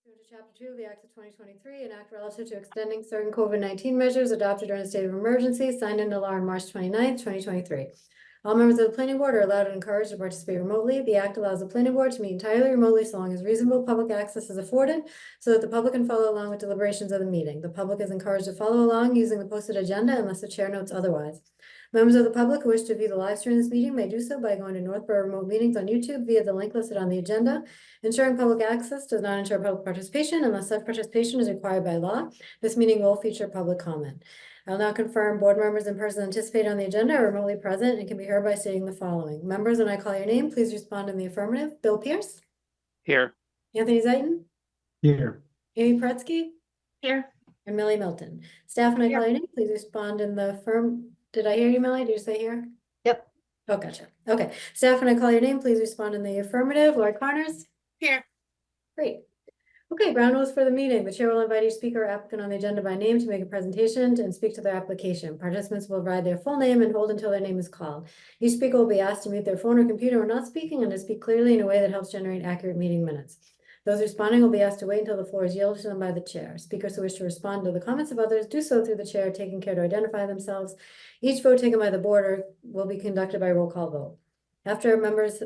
Pursuant to Chapter 2 of the Act of 2023, an act relative to extending certain COVID-19 measures adopted during a state of emergency, signed into law on March 29th, 2023. All members of the planning board are allowed and encouraged to participate remotely. The act allows the planning board to meet entirely remotely so long as reasonable public access is afforded so that the public can follow along with deliberations of the meeting. The public is encouraged to follow along using the posted agenda unless the chair notes otherwise. Members of the public who wish to view the live stream of this meeting may do so by going to Northborough Remote Meetings on YouTube via the link listed on the agenda. Ensuring public access does not ensure public participation unless such participation is required by law. This meeting will feature public comment. I'll now confirm board members in person anticipated on the agenda are remotely present and can be heard by stating the following. Members, when I call your name, please respond in the affirmative. Bill Pierce? Here. Anthony Zaitin? Here. Amy Paretsky? Here. And Millie Milton. Staff, when I call your name, please respond in the affirm. Did I hear you, Millie? Did you say here? Yep. Oh, gotcha. Okay. Staff, when I call your name, please respond in the affirmative. Lord Connors? Here. Great. Okay, ground rules for the meeting. The chair will invite each speaker or applicant on the agenda by name to make a presentation and speak to their application. Participants will provide their full name and hold until their name is called. Each speaker will be asked to mute their phone or computer when not speaking and to speak clearly in a way that helps generate accurate meeting minutes. Those responding will be asked to wait until the floor is yielded to them by the chair. Speakers who wish to respond to the comments of others do so through the chair, taking care to identify themselves. Each vote taken by the board will be conducted by roll call vote.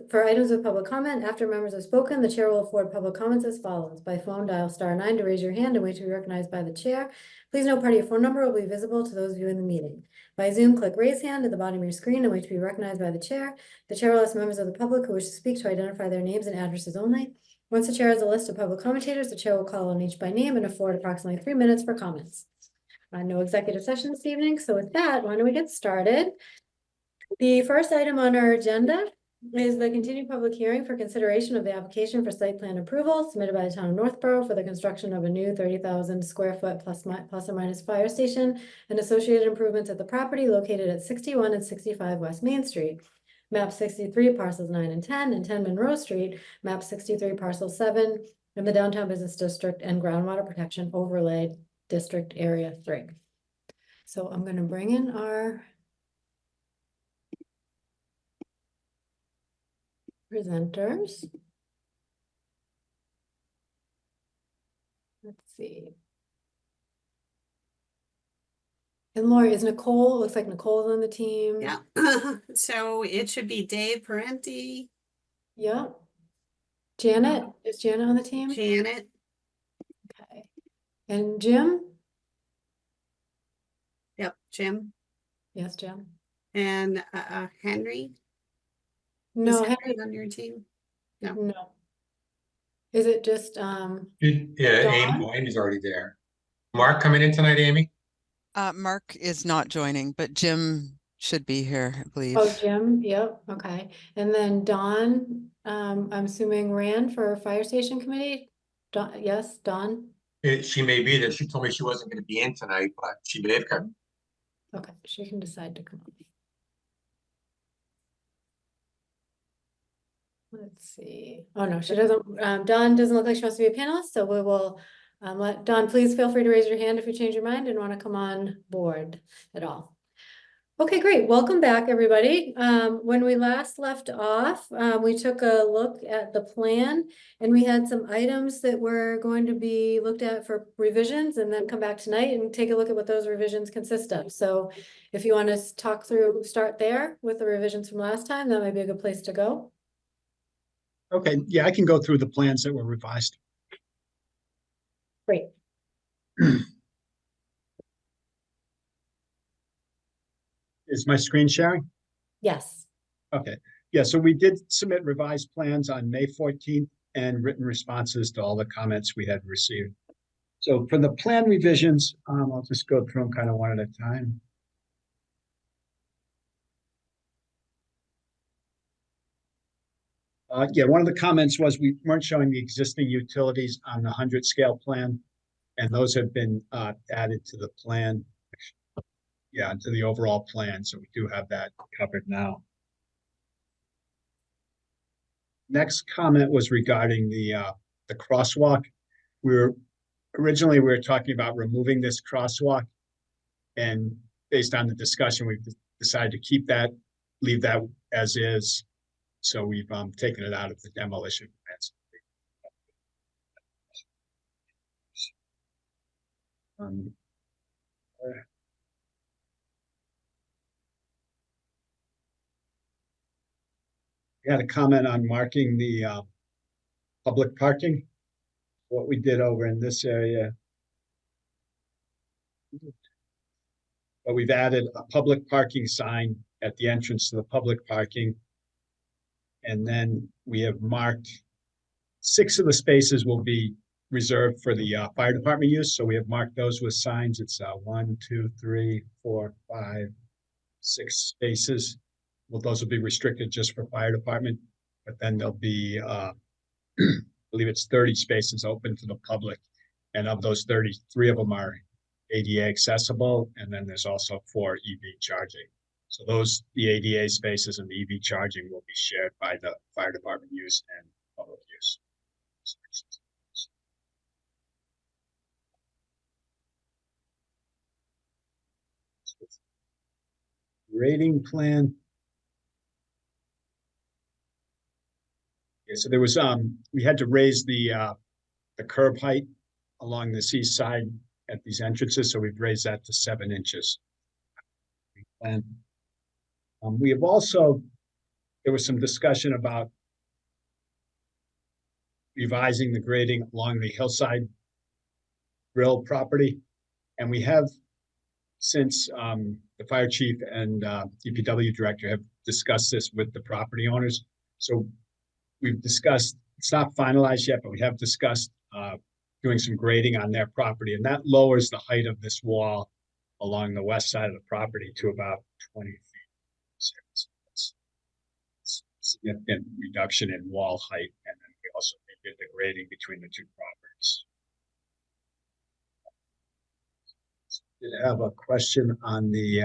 For items of public comment, after members have spoken, the chair will afford public comments as follows. By phone, dial *9 to raise your hand and wait to be recognized by the chair. Please note part of your phone number will be visible to those viewing the meeting. By Zoom, click raise hand at the bottom of your screen and wait to be recognized by the chair. The chair will ask members of the public who wish to speak to identify their names and addresses only. Once the chair has a list of public commentators, the chair will call on each by name and afford approximately 3 minutes for comments. No executive session this evening, so with that, why don't we get started? The first item on our agenda is the continued public hearing for consideration of the application for site plan approval submitted by the town of Northborough for the construction of a new 30,000 square foot plus or minus fire station and associated improvements at the property located at 61 and 65 West Main Street. Map 63, parcels 9 and 10 Monroe Street, map 63, parcel 7 in the Downtown Business District and Groundwater Protection Overlay District Area 3. So I'm going to bring in our presenters. Let's see. And Lori, is Nicole? Looks like Nicole's on the team. Yeah. So it should be Dave Parenti, Yeah. Janet, is Janet on the team? Janet, Okay. And Jim? yep, Jim, Yes, Jim. and Henry. No, Is Henry, on your team? no. Is it just Yeah, Dawn? Amy's already there. Mark coming in tonight, Amy? Mark is not joining, but Jim should be here, I believe. Oh, Jim, yep, okay. And then Dawn, I'm assuming ran for fire station committee? Dawn, yes, Dawn? She may be there. She told me she wasn't going to be in tonight, but she may have come. Okay, she can decide to come on. Let's see. Oh, no, she doesn't. Dawn doesn't look like she wants to be a panelist, so we will let Dawn, please feel free to raise your hand if you change your mind and want to come on board at all. Okay, great. Welcome back, everybody. When we last left off, we took a look at the plan and we had some items that were going to be looked at for revisions and then come back tonight and take a look at what those revisions consist of. So if you want to start there with the revisions from last time, that might be a good place to go. Okay, yeah, I can go through the plans that were revised. Great. Is my screen sharing? Yes. Okay, yeah, so we did submit revised plans on May 14th and written responses to all the comments we had received. So for the plan revisions, I'll just go through them kind of one at a time. Yeah, one of the comments was we weren't showing the existing utilities on the 100 scale plan, and those have been added to the plan. Yeah, to the overall plan, so we do have that covered now. Next comment was regarding the crosswalk. Originally we were talking about removing this crosswalk, and based on the discussion, we've decided to keep that, leave that as is. So we've taken it out of the demolition plans. Um, We had a comment on marking the public parking. What we did over in this area. But we've added a public parking sign at the entrance to the public parking. And then we have marked 6 of the spaces will be reserved for the fire department use. So we have marked those with signs. It's 1, 2, 3, 4, 5, 6 spaces. Well, those will be restricted just for fire department, but then there'll be, I believe it's 30 spaces open to the public. And of those 30, 3 of them are ADA accessible, and then there's also 4 EV charging. So those, the ADA spaces and the EV charging will be shared by the fire department use and public use. Rating plan. Yeah, so there was, we had to raise the curb height along this east side at these entrances, so we've raised that to 7 inches. And we have also, there was some discussion about revising the grading along the hillside grill property. And we have, since the fire chief and DPW director have discussed this with the property owners. So we've discussed, it's not finalized yet, but we have discussed doing some grading on their property, and that lowers the height of this wall along the west side of the property to about 20 feet. So it's significant reduction in wall height, and then we also did the grading between the 2 properties. Did have a question on the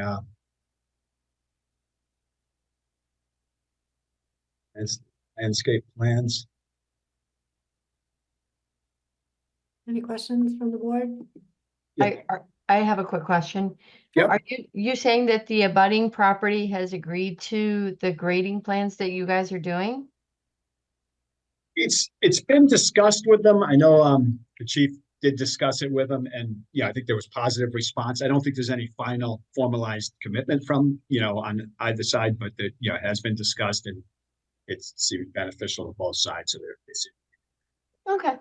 landscape plans. Any questions from the board? Yeah. I have a quick question. Yep. Are you saying that the abutting property has agreed to the grading plans that you guys are doing? It's been discussed with them. I know the chief did discuss it with them, and yeah, I think there was positive response. I don't think there's any final formalized commitment from, on either side, but that, it has been discussed, and it seemed beneficial to both sides. So Okay.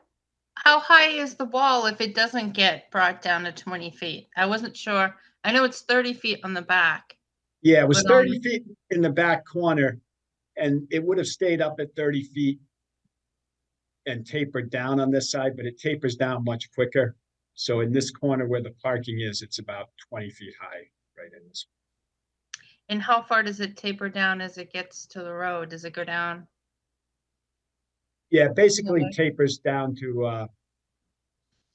How high is the wall if it doesn't get brought down to 20 feet? I wasn't sure. I know it's 30 feet on the back. yeah, it was But, 30 feet in the back corner, and it would have stayed up at 30 feet and tapered down on this side, but it tapers down much quicker. So in this corner where the parking is, it's about 20 feet high, right in this. And how far does it taper down as it gets to the road? Does it go down? Yeah, basically Okay. tapers down to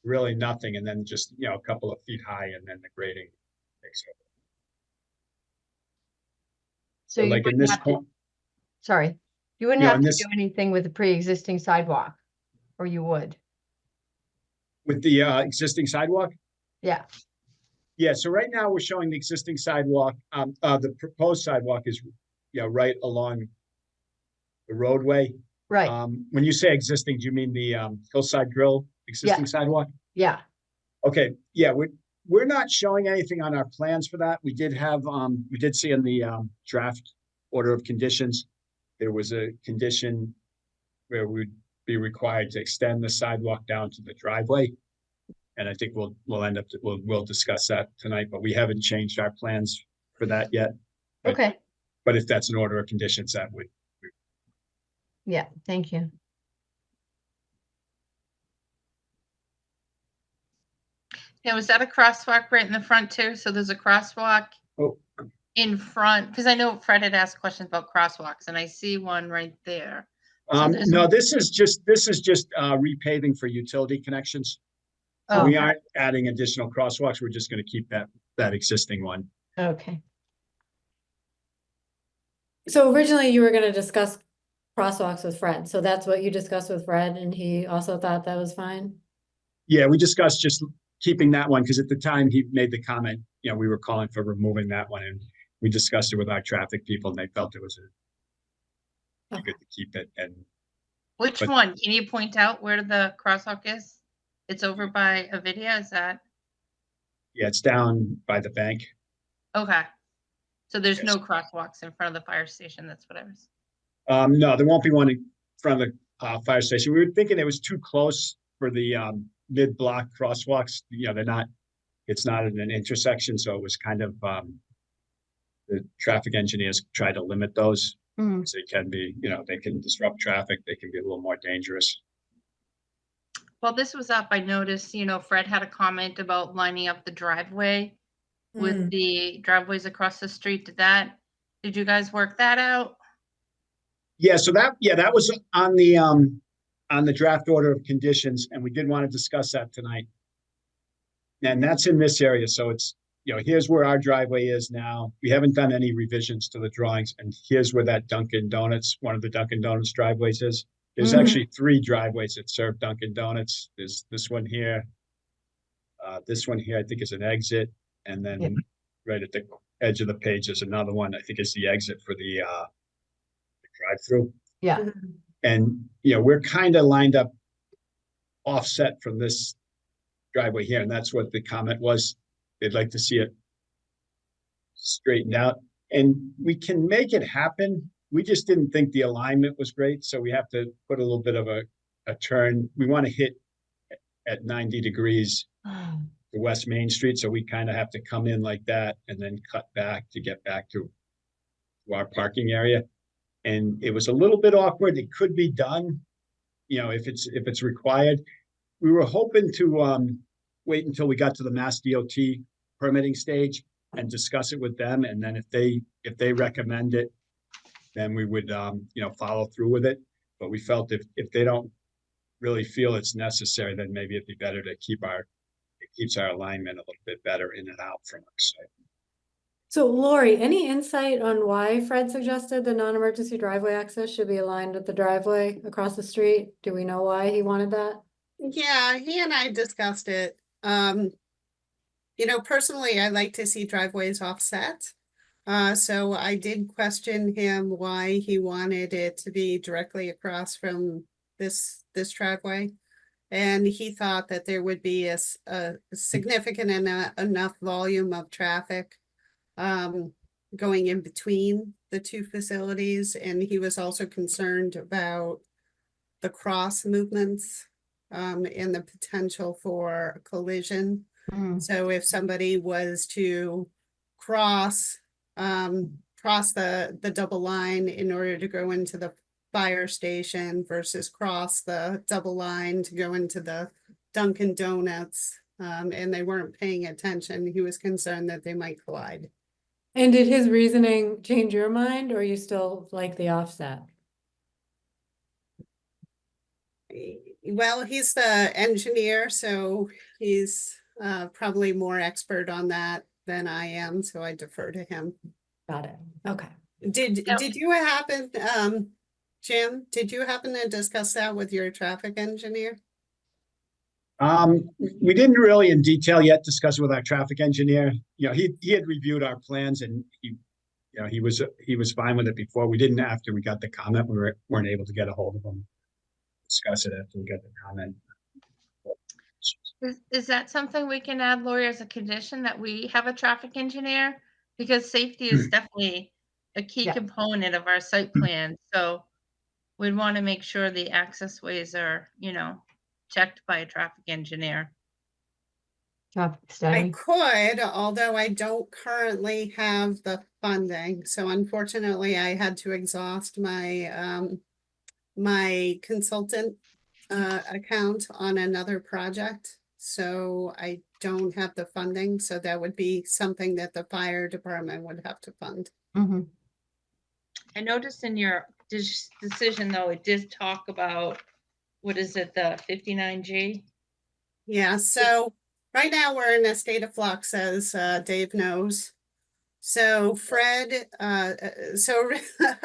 really nothing, and then just, a couple of feet high, and then the grading takes over. So you like in wouldn't this have to, corner, sorry, you wouldn't Yeah, have in to this- do anything with the pre-existing sidewalk, or you would? with the existing sidewalk. Yeah. Yeah, so right now we're showing the existing sidewalk. The proposed sidewalk is, right along the roadway. Right. When you say existing, do you mean the hillside grill existing sidewalk? Yeah. Okay, yeah, we're not showing anything on our plans for that. We did have, we did see in the draft order of conditions, there was a condition where we'd be required to extend the sidewalk down to the driveway. And I think we'll discuss that tonight, but we haven't changed our plans for that yet. But- Okay. But if that's an order of conditions, that would, Yeah. Thank you. Now, is that a crosswalk right in the front too? So there's a crosswalk oh, in front, because I know Fred had asked questions about crosswalks and I see one right there. there's no, no- this is just repaving for utility connections. So Oh, we aren't adding additional crosswalks. We're just gonna keep that existing one. Okay. So originally you were gonna discuss crosswalks with Fred, so that's what you discussed with Fred, and he also thought that was fine? Yeah, we discussed just keeping that one, because at the time he made the comment, we were calling for removing that one, and we discussed it with our traffic people, and they felt it was Okay. good to keep it. And which but- one? Can you point out where the crosswalk is? It's over by Avidia, is that? Yeah, it's down by the bank. Okay. So there's Yes. no crosswalks in front of the fire station. That's what I was. No, there won't be one in front of the fire station. We were thinking it was too close for the mid-block crosswalks. You know, they're not, it's not at an intersection, so it was kind of the traffic engineers try to limit those. Mhm. Because they can be, you know, they can disrupt traffic, they can be a little more dangerous. While this was up, I noticed, Fred had a comment about lining up the driveway with Mm. the driveways across the street. Did you guys work that out? Yeah, so that was on the draft order of conditions, and we did want to discuss that tonight. And that's in this area, so it's, you know, here's where our driveway is now. We haven't done any revisions to the drawings, and here's where that Dunkin' Donuts, one of the Dunkin' Donuts driveways is. There's Mhm. actually 3 driveways that serve Dunkin' Donuts. There's this one here. This one here, I think, is an exit, and then Yep. right at the edge of the page, there's another one, I think is the exit for the drive-through. Yeah, Mhm. And, you know, we're kind of lined up offset from this driveway here, and that's what the comment was. They'd like to see it straightened out, and we can make it happen. We just didn't think the alignment was great, so we have to put a little bit of a turn. We want to hit at 90 degrees to West Main Street, so we kind of have to come in like that and then cut back to get back to our parking area. And it was a little bit awkward. It could be done, you know, if it's required. We were hoping to wait until we got to the Mass DOT permitting stage and discuss it with them. And then if they recommend it, then we would you know, follow through with it. But we felt if they don't really feel it's necessary, then maybe it'd be better to it keeps our alignment a little bit better in and out from our site. So Lori, any insight on why Fred suggested the non-emergency driveway access should be aligned with the driveway across the street? Do we know why he wanted that? Yeah, he and I discussed it. Personally, I like to see driveways offset. So I did question him why he wanted it to be directly across from this driveway. And he thought that there would be a significant enough volume of traffic going in between the 2 facilities. And he was also concerned about the cross movements and the potential for collision. Mhm. So if somebody was to cross the double line in order to go into the fire station versus cross the double line to go into the Dunkin' Donuts, and they weren't paying attention, he was concerned that they might collide. And did his reasoning change your mind, or you still like the offset? Well, he's the engineer, so he's probably more expert on that than I am, so I defer to him. Got it. Okay. Did Yep. you happen, Jim, did you happen to discuss that with your traffic engineer? We didn't really in detail yet discuss it with our traffic engineer. You know, he had reviewed our plans and he was fine with it before. We didn't after we got the comment. We weren't able to get a hold of him. Discuss it after we got the comment. Is that something we can add, Lori, as a condition that we have a traffic engineer? Because safety is definitely a key Yeah. component of our site plan. So we'd want to make sure the access ways are, checked by a traffic engineer. Traffic I study. could, although I don't currently have the funding. So unfortunately, I had to exhaust my my consultant account on another project. So I don't have the funding. So that would be something that the fire department would have to fund. Mhm. I noticed in your decision, though, it did talk about, what is it, the 59G? Yeah, so right now we're in a state of flux, as Dave knows. So Fred,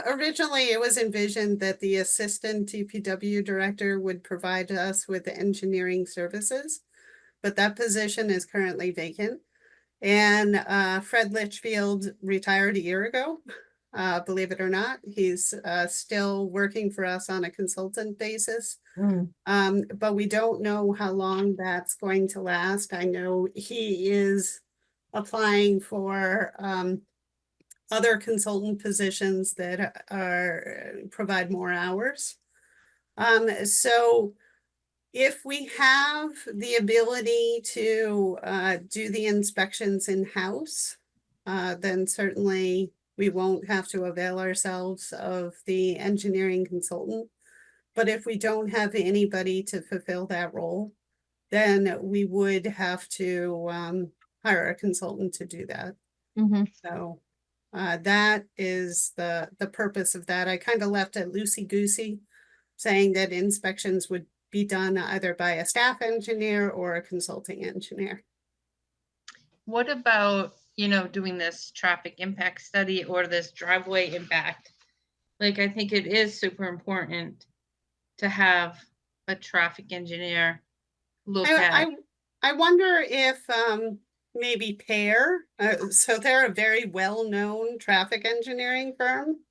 originally it was envisioned that the assistant DPW director would provide us with the engineering services, but that position is currently vacant. And Fred Litchfield retired a year ago. believe it or not. He's still working for us on a consultant basis. Mm, But we don't know how long that's going to last. I know he is applying for other consultant positions that provide more hours. So if we have the ability to do the inspections in-house, then certainly we won't have to avail ourselves of the engineering consultant. But if we don't have anybody to fulfill that role, then we would have to hire a consultant to do that. Mhm. So that is the purpose of that. I kind of left it loosey-goosey, saying that inspections would be done either by a staff engineer or a consulting engineer. What about, you know, doing this traffic impact study or this driveway impact? Like, I think it is super important to have a traffic engineer look at. I wonder if maybe Pear, so they're a very well-known traffic engineering firm.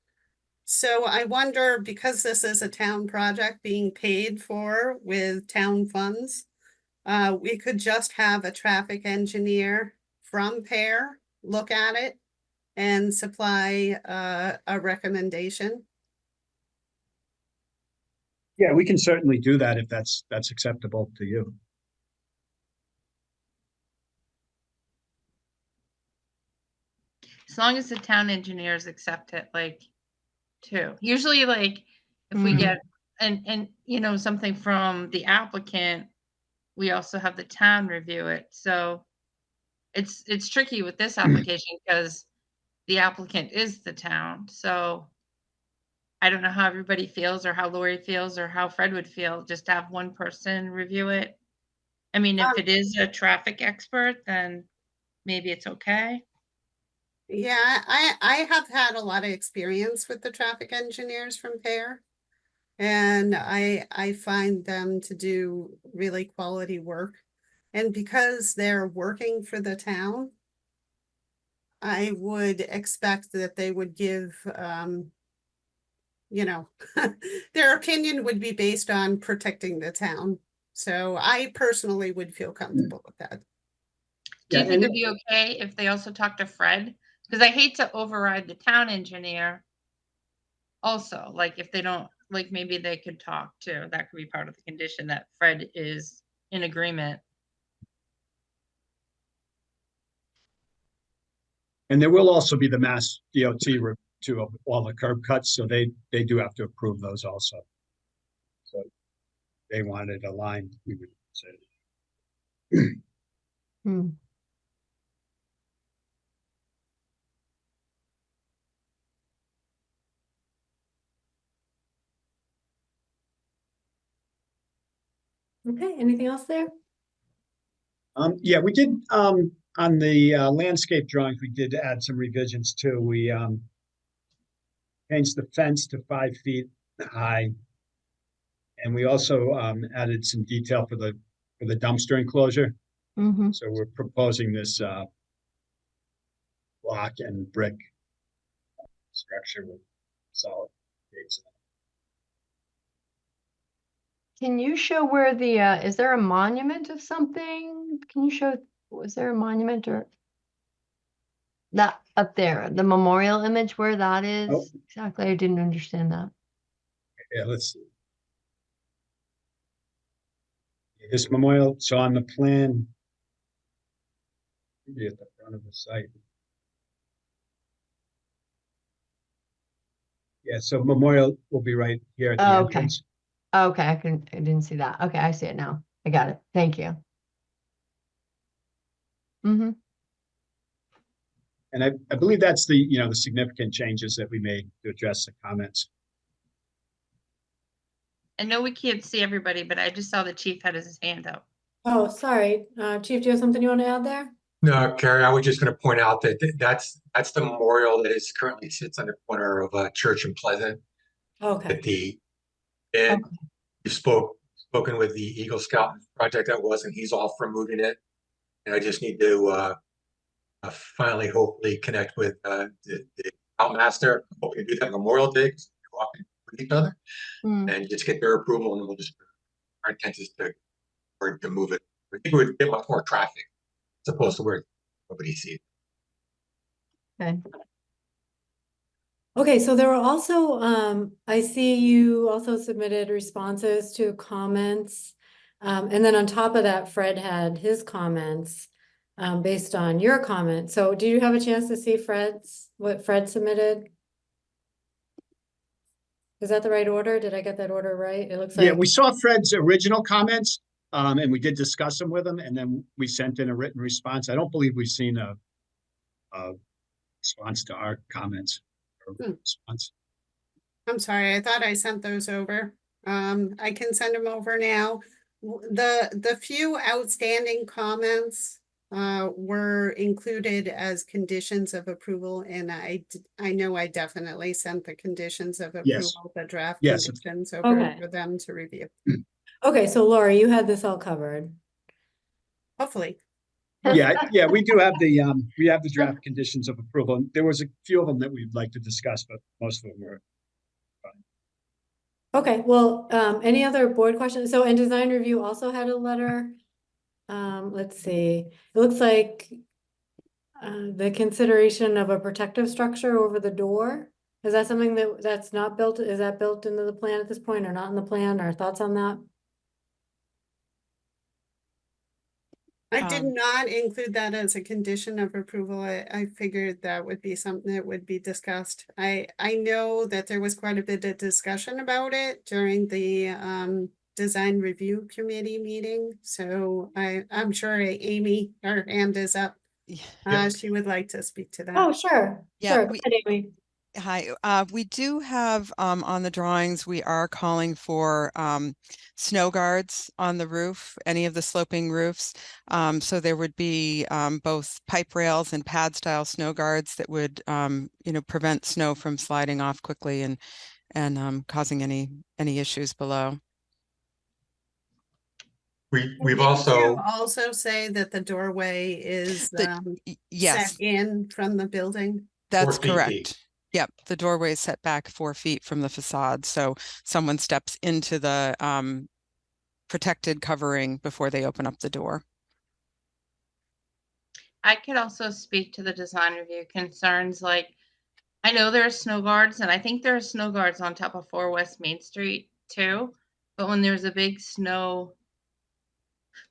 So I wonder, because this is a town project being paid for with town funds, we could just have a traffic engineer from Pear look at it and supply a recommendation. Yeah, we can certainly do that if that's acceptable to you. As long as the town engineers accept it, like, too. Usually, like, if we Mhm. get, and, you know, something from the applicant, we also have the town review it. So it's tricky with this application because the applicant is the town. So I don't know how everybody feels or how Lori feels or how Fred would feel, just to have one person review it. I mean, if it is a traffic expert, then maybe it's okay. Yeah, I have had a lot of experience with the traffic engineers from Pear. And I find them to do really quality work. And because they're working for the town, I would expect that they would give, you know, their opinion would be based on protecting the town. So I personally would feel comfortable with that. Do you Yeah, think and it'd be okay if they also talk to Fred? Because I hate to override the town engineer. Also, like, if they don't, like, maybe they could talk too. That could be part of the condition that Fred is in agreement. there will also be the Mass DOT to all the curb cuts, so they do have to approve those also. So they wanted a line, we would say. Hmm. okay, anything else there? Yeah, we did, on the landscape drawings, we did add some revisions too. We changed the fence to 5 feet high. And we also added some detail for the dumpster enclosure. Mhm. So we're proposing this block and brick structure with solid gates. Can you show where the, is there a monument of something? Can you show, was there a monument or? That up there, the memorial image where that is? Oh. Exactly, I didn't understand that. Yeah, let's see. This memorial, so on the plan, maybe at the front of the site. Yeah, so memorial will be right here at the Oh, okay. entrance. Okay, I didn't see that. Okay, I see it now. I got it. Thank you. Mm-hmm. And I believe that's the significant changes that we made to address the comments. I know we can't see everybody, but I just saw the chief had his hand up. Oh, sorry, Chief, do you have something you want to add there? No, Carrie, I was just going to point out that that's the memorial that is currently sits on the corner of Church and Pleasant. Okay, That and you spoken with the Eagle Scout project that was, and he's all for moving it. And I just need to finally, hopefully, connect with the Outmaster, hoping to do that Memorial Day, 'cause we're walking with each other, Hmm. and just get their approval, and we'll just, our intent is to move it. I think it would get much more traffic, as opposed to where nobody sees. Okay. Okay, so there were also, I see you also submitted responses to comments. And then on top of that, Fred had his comments, based on your comment. So do you have a chance to see what Fred submitted? Is that the right order? Did I get that order right? It looks Yeah, like, we saw Fred's original comments, and we did discuss them with him, and then we sent in a written response. I don't believe we've seen a response to our comments. Or Hmm. response. I'm sorry, I thought I sent those over. I can send them over now. The few outstanding comments were included as conditions of approval, and I know I definitely sent the conditions of Yes. approval, the draft Yes. conditions over Okay. for them to review. okay, so Laura, you had this all covered. Hopefully. Yeah, we do have we have the draft conditions of approval. And there was a few of them that we'd like to discuss, but most of them were. Okay, well, any other board questions? So, and design review also had a letter. Let's see, it looks like the consideration of a protective structure over the door. Is that something that's not built? Is that built into the plan at this point or not in the plan? Or thoughts on that? I did Um, not include that as a condition of approval. I figured that would be something that would be discussed. I know that there was quite a bit of discussion about it during the design review committee meeting. So I'm sure Amy, her hand is up. yeah, She would like to speak to that. Oh, sure, Yeah, sure. Go ahead, Amy. Hi, we do have on the drawings, we are calling for snow guards on the roof, any of the sloping roofs. So there would be both pipe rails and pad style snow guards that would prevent snow from sliding off quickly and causing any issues below. We've Did you also, also say that the doorway is set Yes, in from the building? that's 4 feet deep. correct. Yep, the doorway is set back 4 feet from the facade, so someone steps into the protected covering before they open up the door. I could also speak to the design review concerns, like, I know there are snow guards, and I think there are snow guards on top of 4 West Main Street too. But when there's a big snow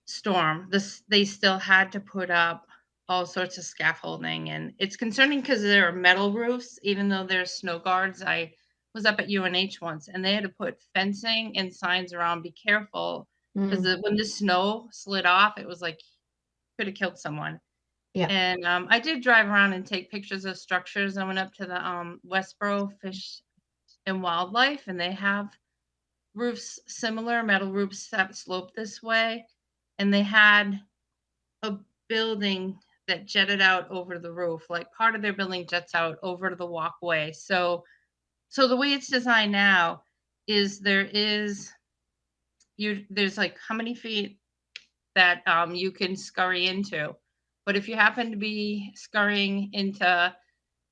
storm, they still had to put up all sorts of scaffolding, and it's concerning because there are metal roofs, even though there's snow guards. I was up at UNH once, and they had to put fencing and signs around, be careful, because Hmm. when the snow slid off, it was like could have killed someone. Yeah. And I did drive around and take pictures of structures. I went up to the Westboro Fish and Wildlife, and they have roofs, similar metal roofs that slope this way. And they had a building that jetted out over the roof. Like part of their building jets out over to the walkway. So the way it's designed now is there's like how many feet that you can scurry into. But if you happen to be scurrying into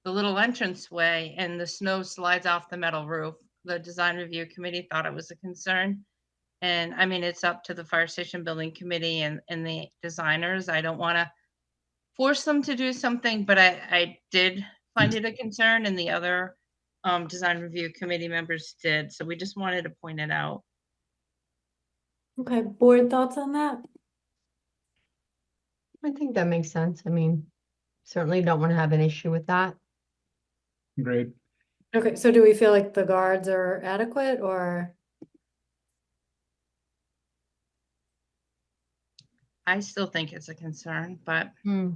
the little entranceway and the snow slides off the metal roof, the design review committee thought it was a concern. And I mean, it's up to the fire station building committee and the designers. I don't want to force them to do something, but I did find it a concern, and the other design review committee members did. So we just wanted to point it out. Okay, board thoughts on that? I think that makes sense. I mean, certainly don't want to have an issue with that. Great. Okay, so do we feel like the guards are adequate or? I still think it's a concern, but Hmm.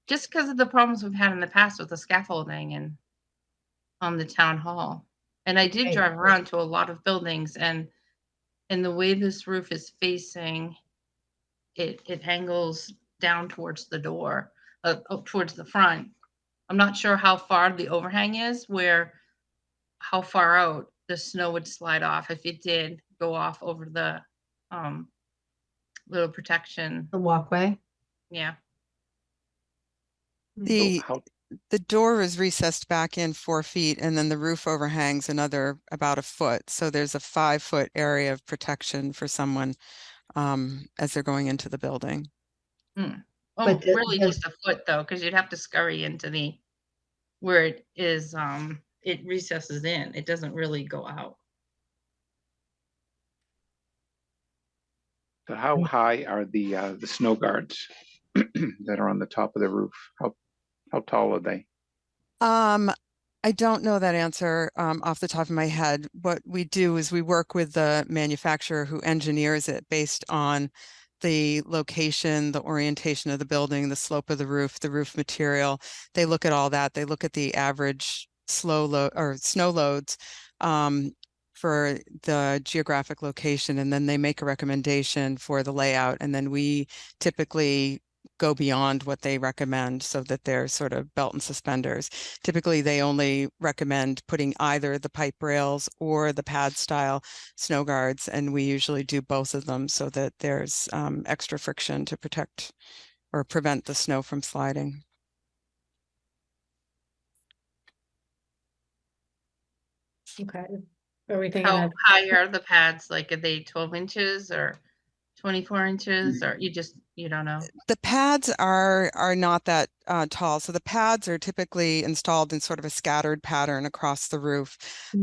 just because of the problems we've had in the past with the scaffolding and on the town hall. And I did Right. drive around to a lot of buildings, and the way this roof is facing, it angles down towards the door, towards the front. I'm not sure how far the overhang is, how far out the snow would slide off if it did go off over the little protection. The walkway. Yeah. The The door is recessed back in 4 feet and then the roof overhangs another about a foot. So there's a 5-foot area of protection for someone as they're going into the building. Oh, But really does- just a foot though, because you'd have to scurry into the, where it is, it recesses in. It doesn't really go out. So how high are the snow guards that are on the top of the roof? How tall are they? I don't know that answer off the top of my head. What we do is we work with the manufacturer who engineers it based on the location, the orientation of the building, the slope of the roof material. They look at all that. They look at the average slow load or snow loads for the geographic location, and then they make a recommendation for the layout. And then we typically go beyond what they recommend so that they're sort of belt and suspenders. Typically, they only recommend putting either the pipe rails or the pad style snow guards, and we usually do both of them so that there's extra friction to protect or prevent the snow from sliding. Okay. Are we thinking How that? high are the pads? Like, are they 12 inches or 24 inches, or you don't know? The pads are not that tall. So the pads are typically installed in sort of a scattered pattern across the roof.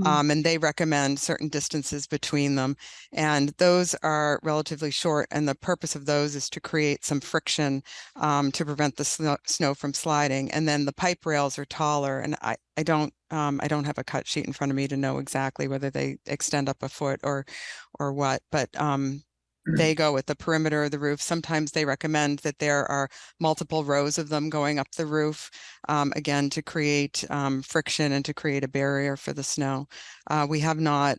And they recommend certain distances between them. And those are relatively short. And the purpose of those is to create some friction to prevent the snow from sliding. And then the pipe rails are taller. And I don't have a cut sheet in front of me to know exactly whether they extend up a foot or what, but they go at the perimeter of the roof. Sometimes they recommend that there are multiple rows of them going up the roof, again, to create friction and to create a barrier for the snow. We have not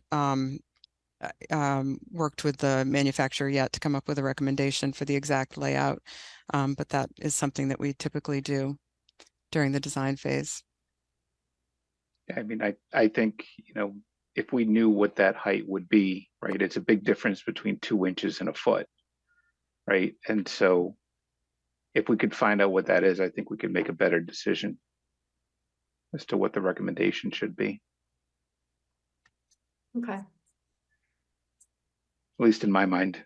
worked with the manufacturer yet to come up with a recommendation for the exact layout, but that is something that we typically do during the design phase. I mean, I think, if we knew what that height would be, right? It's a big difference between 2 inches and a foot, right? And so if we could find out what that is, I think we could make a better decision as to what the recommendation should be, Okay. at least in my mind.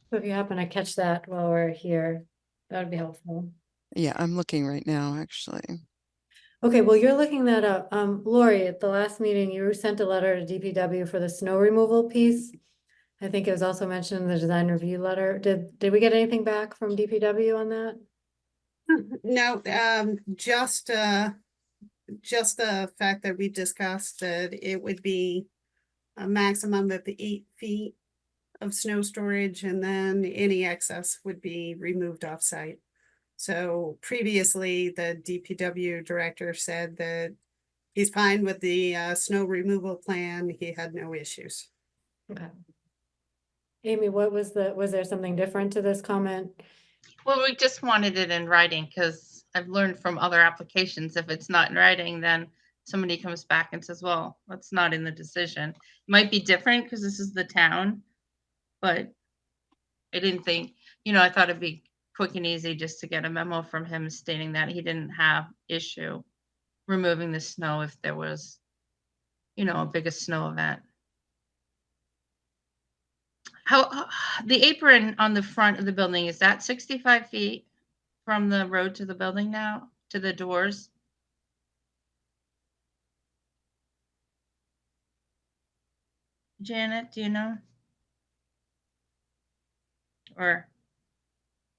So if you happen to catch that while we're here, that would be helpful. Yeah, I'm looking right now, actually. Okay, well, you're looking that up. Lori, at the last meeting, you sent a letter to DPW for the snow removal piece. I think it was also mentioned in the design review letter. Did we get anything back from DPW on that? No, just the fact that we discussed that it would be a maximum of 8 feet of snow storage, and then any excess would be removed off-site. So previously, the DPW director said that he's fine with the snow removal plan. He had no issues. Okay. Amy, was there something different to this comment? Well, we just wanted it in writing because I've learned from other applications, if it's not in writing, then somebody comes back and says, well, that's not in the decision. It might be different because this is the town, but I didn't think, I thought it'd be quick and easy just to get a memo from him stating that he didn't have issue removing the snow if there was, a bigger snow event. How the apron on the front of the building, is that 65 feet from the road to the building now, to the doors? Janet, do you know? Or,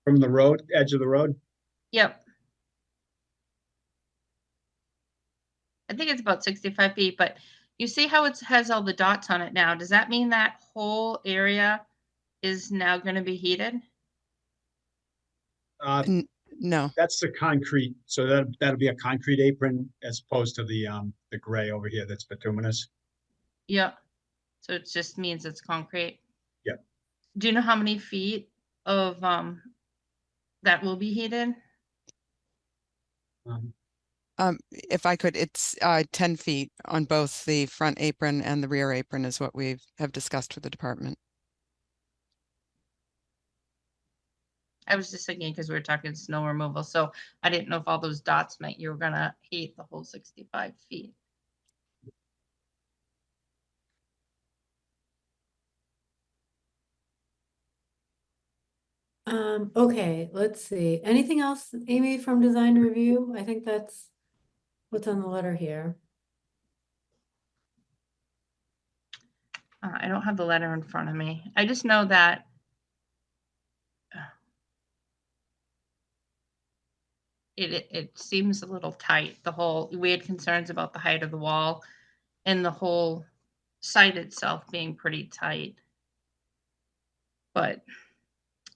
From the road, edge of the road? yep. I think it's about 65 feet, but you see how it has all the dots on it now? Does that mean that whole area is now going to be heated? No. That's the concrete, so that'll be a concrete apron as opposed to the gray over here that's bituminous. Yep. So it just means it's concrete. Yep. Do you know how many feet of that will be heated? If I could, it's 10 feet on both the front apron and the rear apron is what we have discussed with the department. I was just thinking because we were talking snow removal, so I didn't know if all those dots meant you were gonna heat the whole 65 feet. Okay, let's see. Anything else, Amy, from design review? I think that's what's on the letter here. I don't have the letter in front of me. I just know that it seems a little tight. The whole, we had concerns about the height of the wall and the whole site itself being pretty tight. But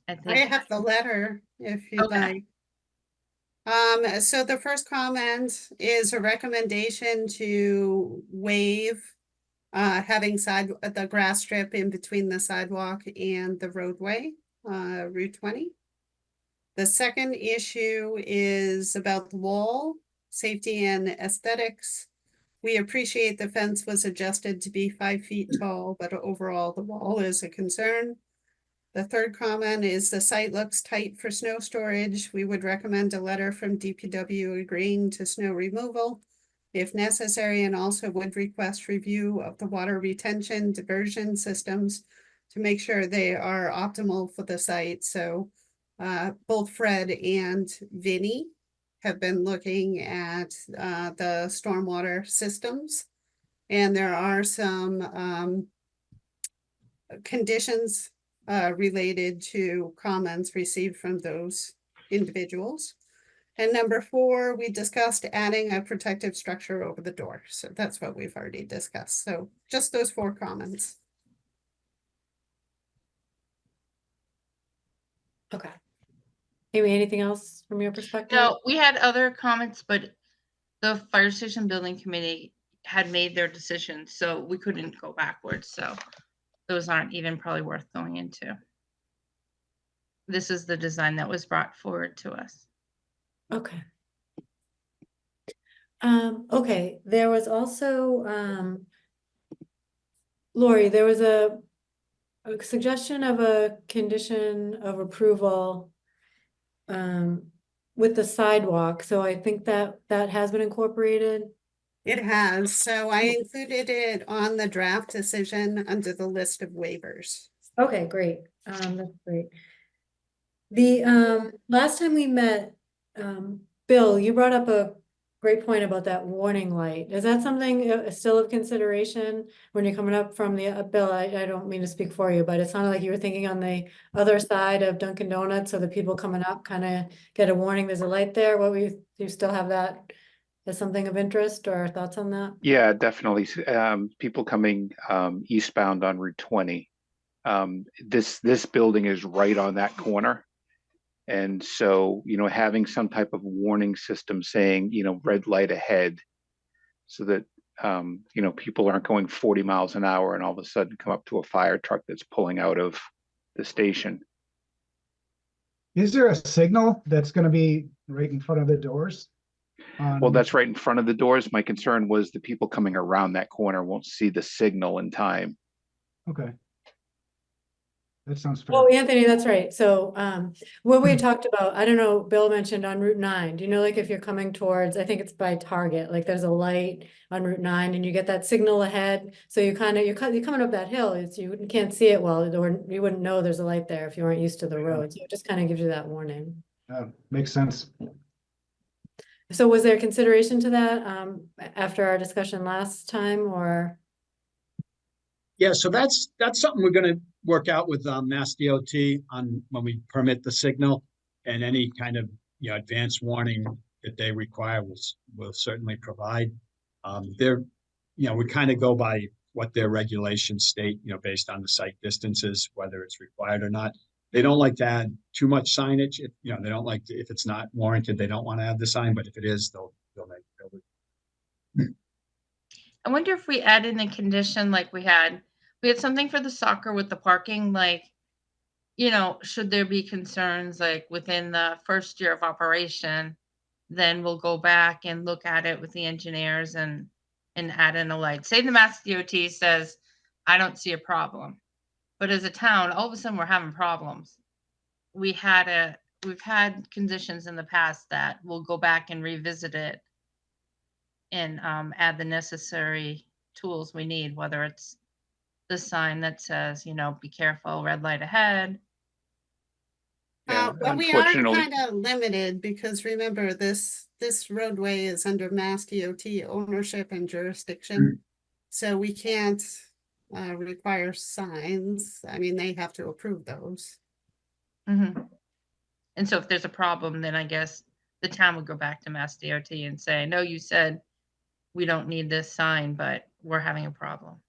I I think, have the letter if you'd Okay. like. So the first comment is a recommendation to waive having the grass strip in between the sidewalk and the roadway, Route 20. The second issue is about the wall, safety and aesthetics. We appreciate the fence was adjusted to be 5 feet tall, but overall the wall is a concern. The third comment is the site looks tight for snow storage. We would recommend a letter from DPW agreeing to snow removal if necessary, and also would request review of the water retention diversion systems to make sure they are optimal for the site. So both Fred and Vinny have been looking at the stormwater systems. And there are some conditions related to comments received from those individuals. And number 4, we discussed adding a protective structure over the door. So that's what we've already discussed. So just those 4 comments. Okay. Amy, anything else from your perspective? no, we had other comments, but the fire station building committee had made their decision, so we couldn't go backwards. So those aren't even probably worth going into. This is the design that was brought forward to us. Okay. Okay, there was also, Lori, there was a suggestion of a condition of approval with the sidewalk, so I think that has been incorporated. It has. So I included it on the draft decision under the list of waivers. Okay, great. That's great. The last time we met, Bill, you brought up a great point about that warning light. Is that something still of consideration when you're coming up from the Bill? I don't mean to speak for you, but it sounded like you were thinking on the other side of Dunkin' Donuts, so the people coming up kind of get a warning. There's a light there. Do you still have that as something of interest or thoughts on that? Yeah, definitely. People coming eastbound on Route 20. This building is right on that corner. And so, having some type of warning system saying, red light ahead, so that, people aren't going 40 miles an hour and all of a sudden come up to a fire truck that's pulling out of the station. Is there a signal that's going to be right in front of the doors? Well, that's right in front of the doors. My concern was the people coming around that corner won't see the signal in time. Okay. That sounds fair. Oh, Anthony, that's right. So, what we had talked about, I don't know, Bill mentioned on Route 9, do you know, like if you're coming towards, I think it's by Target, like there's a light on Route 9 and you get that signal ahead. So you're coming up that hill, you can't see it well, or you wouldn't know there's a light there if you weren't used to the road. So it just kind of gives you that warning. Makes sense. So was there consideration to that, after our discussion last time, or? Yeah, so that's something we're gonna work out with Mass DOT on when we permit the signal, and any kind of advanced warning that they require will certainly provide. We kind of go by what their regulations state, based on the site distances, whether it's required or not. They don't like to add too much signage. They don't like to, if it's not warranted, they don't want to add the sign, but if it is, they'll make it. I wonder if we add in a condition like we had something for the soccer with the parking, like, should there be concerns like within the first year of operation, then we'll go back and look at it with the engineers and add in a light. Say the Mass DOT says, I don't see a problem. But as a town, all of a sudden we're having problems. We had we've had conditions in the past that we'll go back and revisit it and add the necessary tools we need, whether it's the sign that says, you know, be careful, red light ahead. Yeah, Well, we are unfortunately, kind of limited because remember, this roadway is under Mass DOT ownership and jurisdiction. So we can't require signs. I mean, they have to approve those. Mm-hmm. And so if there's a problem, then I guess the town would go back to Mass DOT and say, no, you said we don't need this sign, but we're having a problem.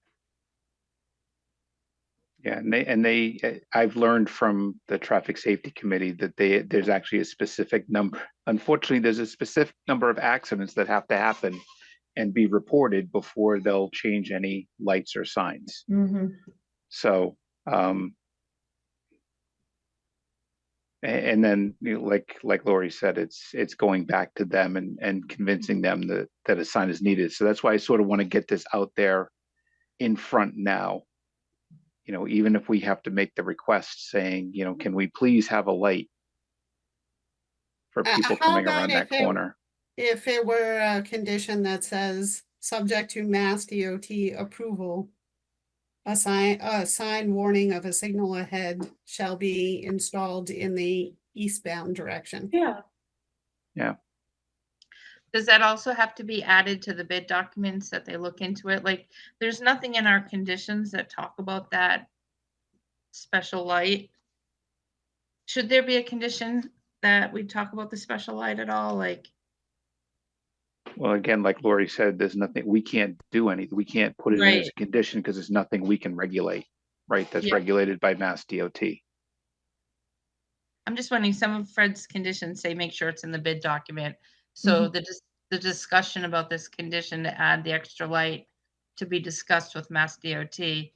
yeah, I've learned from the traffic safety committee that there's actually a specific number. Unfortunately, there's a specific number of accidents that have to happen and be reported before they'll change any lights or signs. So, and then, you know, like Lori said, it's going back to them and convincing them that a sign is needed. So that's why I sort of want to get this out there in front now. You know, even if we have to make the request saying, you know, can we please have a light for people How coming about around that corner? If it were a condition that says, subject to Mass DOT approval, a sign warning of a signal ahead shall be installed in the eastbound direction. Yeah. Yeah. Does that also have to be added to the bid documents that they look into it? Like, there's nothing in our conditions that talk about that special light. Should there be a condition that we talk about the special light at all? Like, Well, again, like Lori said, there's nothing, we can't do anything. We can't put it in as Right. a condition because there's nothing we can regulate, right? That's Yeah. regulated by Mass DOT. I'm just wondering, some of Fred's conditions say make sure it's in the bid document. So the discussion about this condition to add the extra light to be discussed with Mass DOT,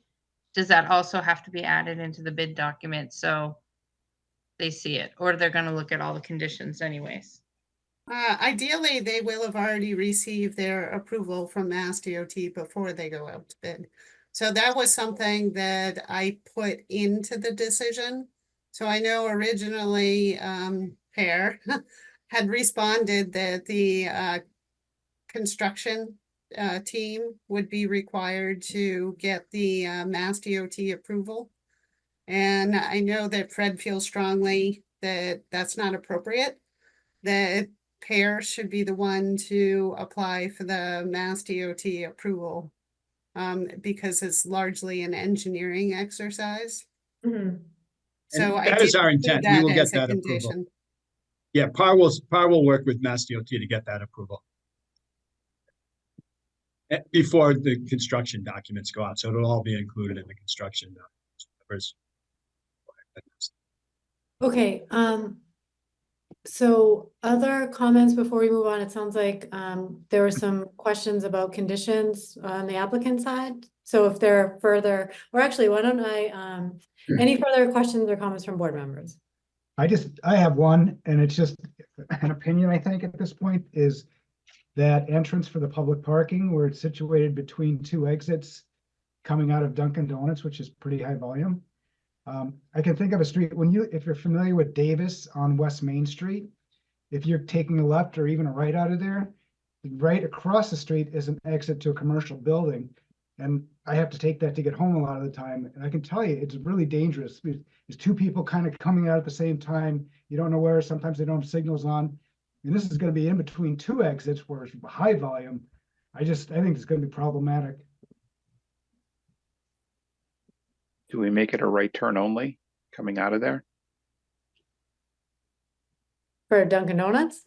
does that also have to be added into the bid document so they see it? Or they're gonna look at all the conditions anyways? Ideally, they will have already received their approval from Mass DOT before they go out to bid. So that was something that I put into the decision. So I know originally, Pear had responded that the construction team would be required to get the Mass DOT approval. And I know that Fred feels strongly that that's not appropriate, that Pear should be the one to apply for the Mass DOT approval. Because it's largely an engineering exercise. So I that is did our do intent. We that will get as a that approval. condition. Yeah, PAR will work with Mass DOT to get that approval before the construction documents go out. So it'll all be included in the construction documents. Okay, so other comments before we move on? It sounds like there were some questions about conditions on the applicant side. So if there are further, or actually, why don't I, any further questions or comments from board members? I have one, and it's just an opinion, I think, at this point, is that entrance for the public parking where it's situated between two exits coming out of Dunkin' Donuts, which is pretty high volume. I can think of a street, if you're familiar with Davis on West Main Street, if you're taking a left or even a right out of there, right across the street is an exit to a commercial building. And I have to take that to get home a lot of the time. And I can tell you, it's really dangerous. There's two people kind of coming out at the same time. You don't know where, sometimes they don't have signals on. And this is going to be in between two exits where it's high volume. I think it's going to be problematic. Do we make it a right turn only coming out of there? For Dunkin' Donuts?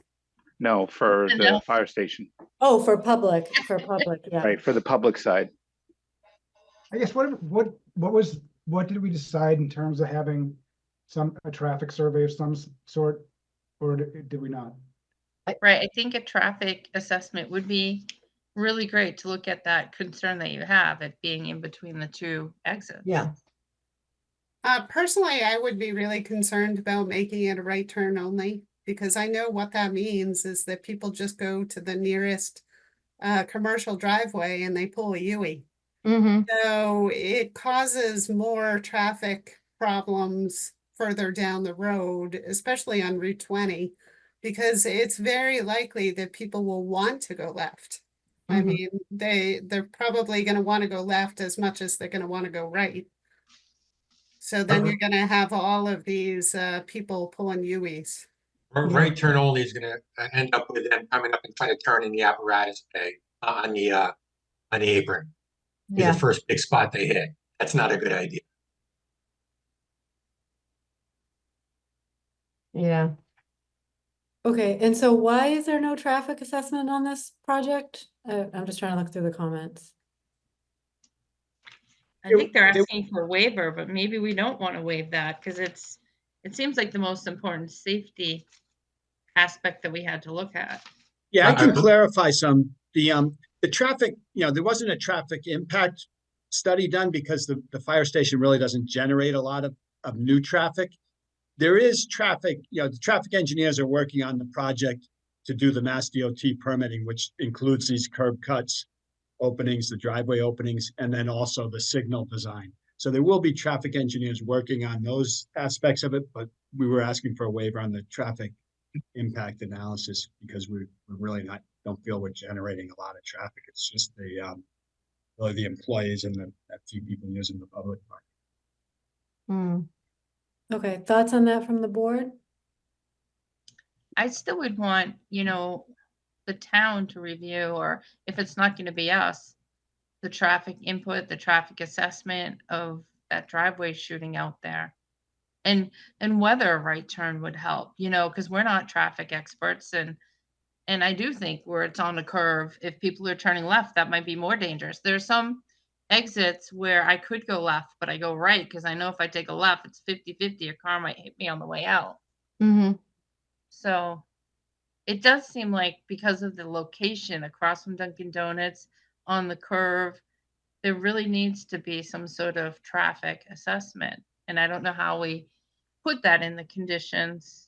No, for the No. fire station, Oh, for public, yeah. right? For the public side. I guess what did we decide in terms of having a traffic survey of some sort, or did we not? Right, I think a traffic assessment would be really great to look at that concern that you have, it being in between the two exits. Yeah. Personally, I would be really concerned about making it a right turn only, because I know what that means is that people just go to the nearest commercial driveway and they pull a U-ey. So it causes more traffic problems further down the road, especially on Route 20, because it's very likely that people will want to go left. I Mhm. mean, they're probably going to want to go left as much as they're going to want to go right. So then you're going to have all of these people pulling U-E's. Right turn only is gonna end up with them coming up and trying to turn in the apparatus bay on the apron. Be the Yeah, first big spot they hit. That's not a good idea. yeah. Okay, and so why is there no traffic assessment on this project? I'm just trying to look through the comments. I think they're There- asking for a waiver, but maybe we don't want to waive that because it seems like the most important safety aspect that we had to look at. Yeah, I I can bel- clarify some. The traffic, there wasn't a traffic impact study done because the fire station really doesn't generate a lot of new traffic. There is traffic, the traffic engineers are working on the project to do the Mass DOT permitting, which includes these curb cuts, openings, the driveway openings, and then also the signal design. So there will be traffic engineers working on those aspects of it, but we were asking for a waiver on the traffic impact analysis because we're really don't feel we're generating a lot of traffic. It's just really the employees and a few people using the public park. Hmm. Okay, thoughts on that from the board? I still would want, the town to review, or if it's not going to be us, the traffic input, the traffic assessment of that driveway shooting out there. And whether a right turn would help, because we're not traffic experts, and I do think where it's on a curve, if people are turning left, that might be more dangerous. There's some exits where I could go left, but I go right because I know if I take a left, it's 50-50, a car might hit me on the way out. Mm-hmm. So it does seem like because of the location across from Dunkin' Donuts on the curve, there really needs to be some sort of traffic assessment. And I don't know how we put that in the conditions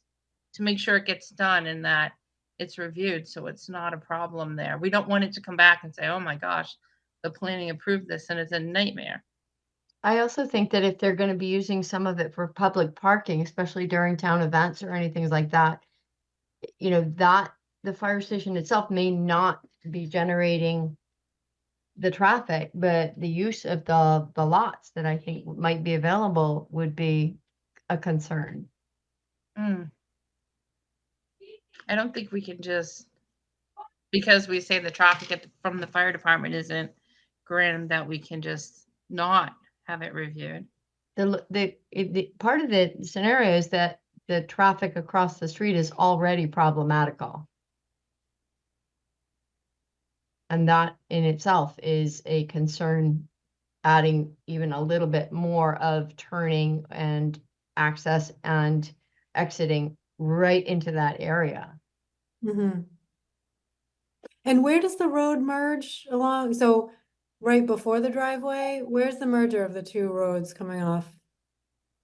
to make sure it gets done and that it's reviewed so it's not a problem there. We don't want it to come back and say, oh my gosh, the planning approved this and it's a nightmare. I also think that if they're going to be using some of it for public parking, especially during town events or anything like that, that the fire station itself may not be generating the traffic, but the use of the lots that I think might be available would be a concern. I don't think we can just, because we say the traffic from the fire department isn't grim, that we can just not have it reviewed. The part of the scenario is that the traffic across the street is already problematical. And that in itself is a concern, adding even a little bit more of turning and access and exiting right into that area. Mm-hmm. And where does the road merge along? So right before the driveway, where's the merger of the two roads coming off?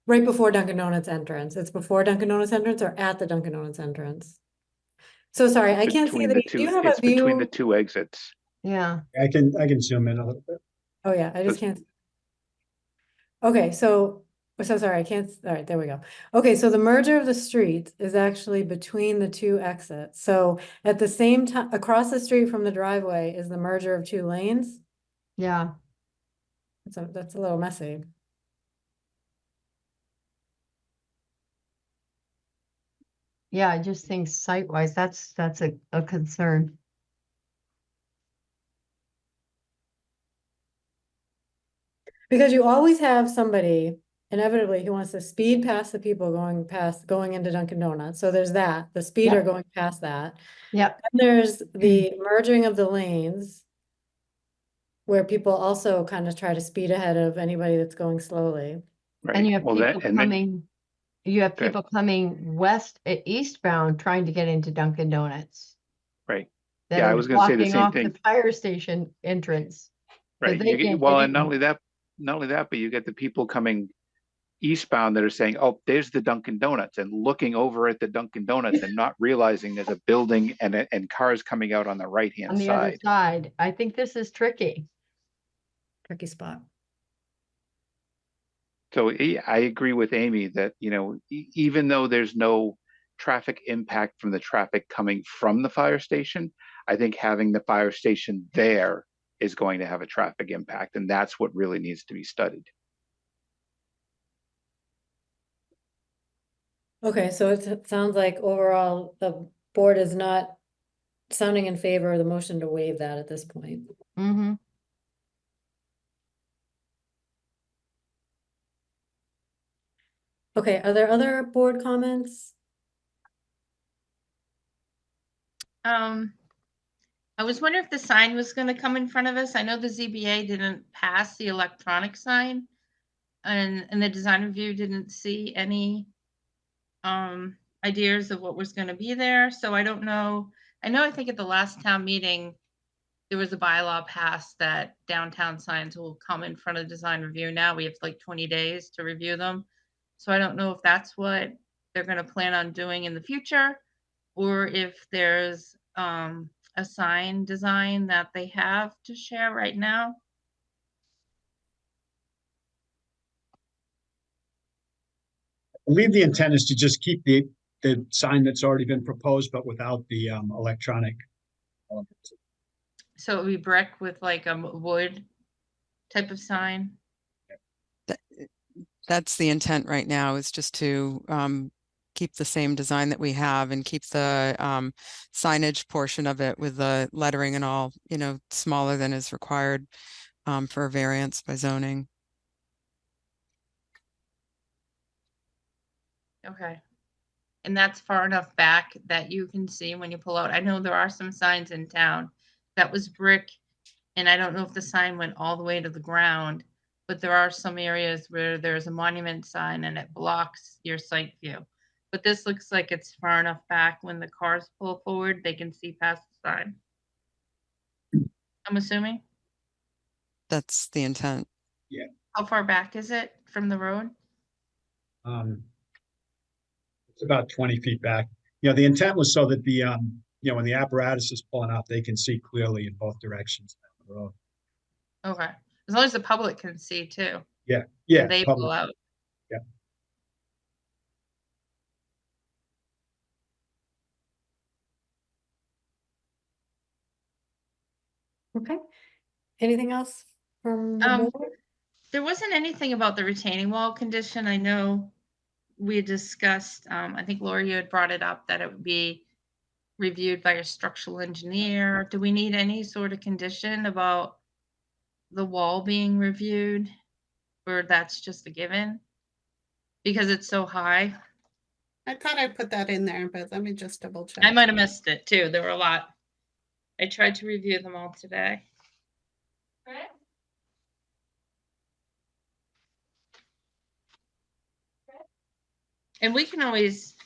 Right before Dunkin' Donuts entrance. It's before Dunkin' Donuts entrance or at the Dunkin' Donuts entrance? So sorry, I can't see Between the, the do you two, have it's a between the view? two exits. Yeah. I can zoom in a little bit. Oh yeah, I just can't. Okay, so sorry, I can't, all right, there we go. Okay, so the merger of the streets is actually between the two exits. So at the same time, across the street from the driveway is the merger of two lanes. Yeah. That's a little messy. Yeah, I just think site-wise, that's a concern. Because you always have somebody inevitably who wants to speed past the people going into Dunkin' Donuts. So there's that, the speeder Yep. going past that. Yep. And there's the merging of the lanes where people also kind of try to speed ahead of anybody that's going slowly. And Right. you have Well, people that, and then, coming, you have Go ahead. people coming eastbound trying to get into Dunkin' Donuts. right, That Yeah, I are was gonna say the blocking same off thing. the fire station entrance. Right. they You get, can't well, get and not in. only that, but you get the people coming eastbound that are saying, oh, there's the Dunkin' Donuts, and looking over at the Dunkin' Donuts and not realizing there's a building and cars coming out on the On right-hand the other side. side. I think this is tricky. Tricky spot. So I agree with Amy that, even though there's no traffic impact from the traffic coming from the fire station, I think having the fire station there is going to have a traffic impact, and that's what really needs to be studied. Okay, so it sounds like overall, the board is not sounding in favor of the motion to waive that at this point. Mm-hmm. Okay, are there other board comments? I was wondering if the sign was gonna come in front of us. I know the ZBA didn't pass the electronic sign. And the design review didn't see any ideas of what was gonna be there, so I don't know. I think at the last town meeting, there was a bylaw passed that downtown signs will come in front of design review. Now we have like 20 days to review them. So I don't know if that's what they're gonna plan on doing in the future, or if there's a sign design that they have to share right now. I believe the intent is to just keep the sign that's already been proposed, but without the electronic. So it would be brick with like a wood type of sign. That's the intent right now, is just to keep the same design that we have and keep the signage portion of it with the lettering and all, smaller than is required for a variance by zoning. Okay. And that's far enough back that you can see when you pull out. I know there are some signs in town that was brick, and I don't know if the sign went all the way to the ground, but there are some areas where there's a monument sign and it blocks your sight view. But this looks like it's far enough back when the cars pull forward, they can see past the sign. I'm assuming. That's the intent. How far back is it from the road? It's about 20 feet back. The intent was so that when the apparatus is pulling out, they can see clearly in both directions down the road. Okay. As long as the public can see too. Yeah, when they pull public. out. Yeah. Okay. Anything else from the board? There wasn't anything about the retaining wall condition. I know we had discussed, I think Lori, you had brought it up that it would be reviewed by a structural engineer. Do we need any sort of condition about the wall being reviewed? Or that's just a given? Because it's so high. I thought I put that in there, but let me just double check. I might have missed it too. There were a lot. I tried to review them all today. And we can always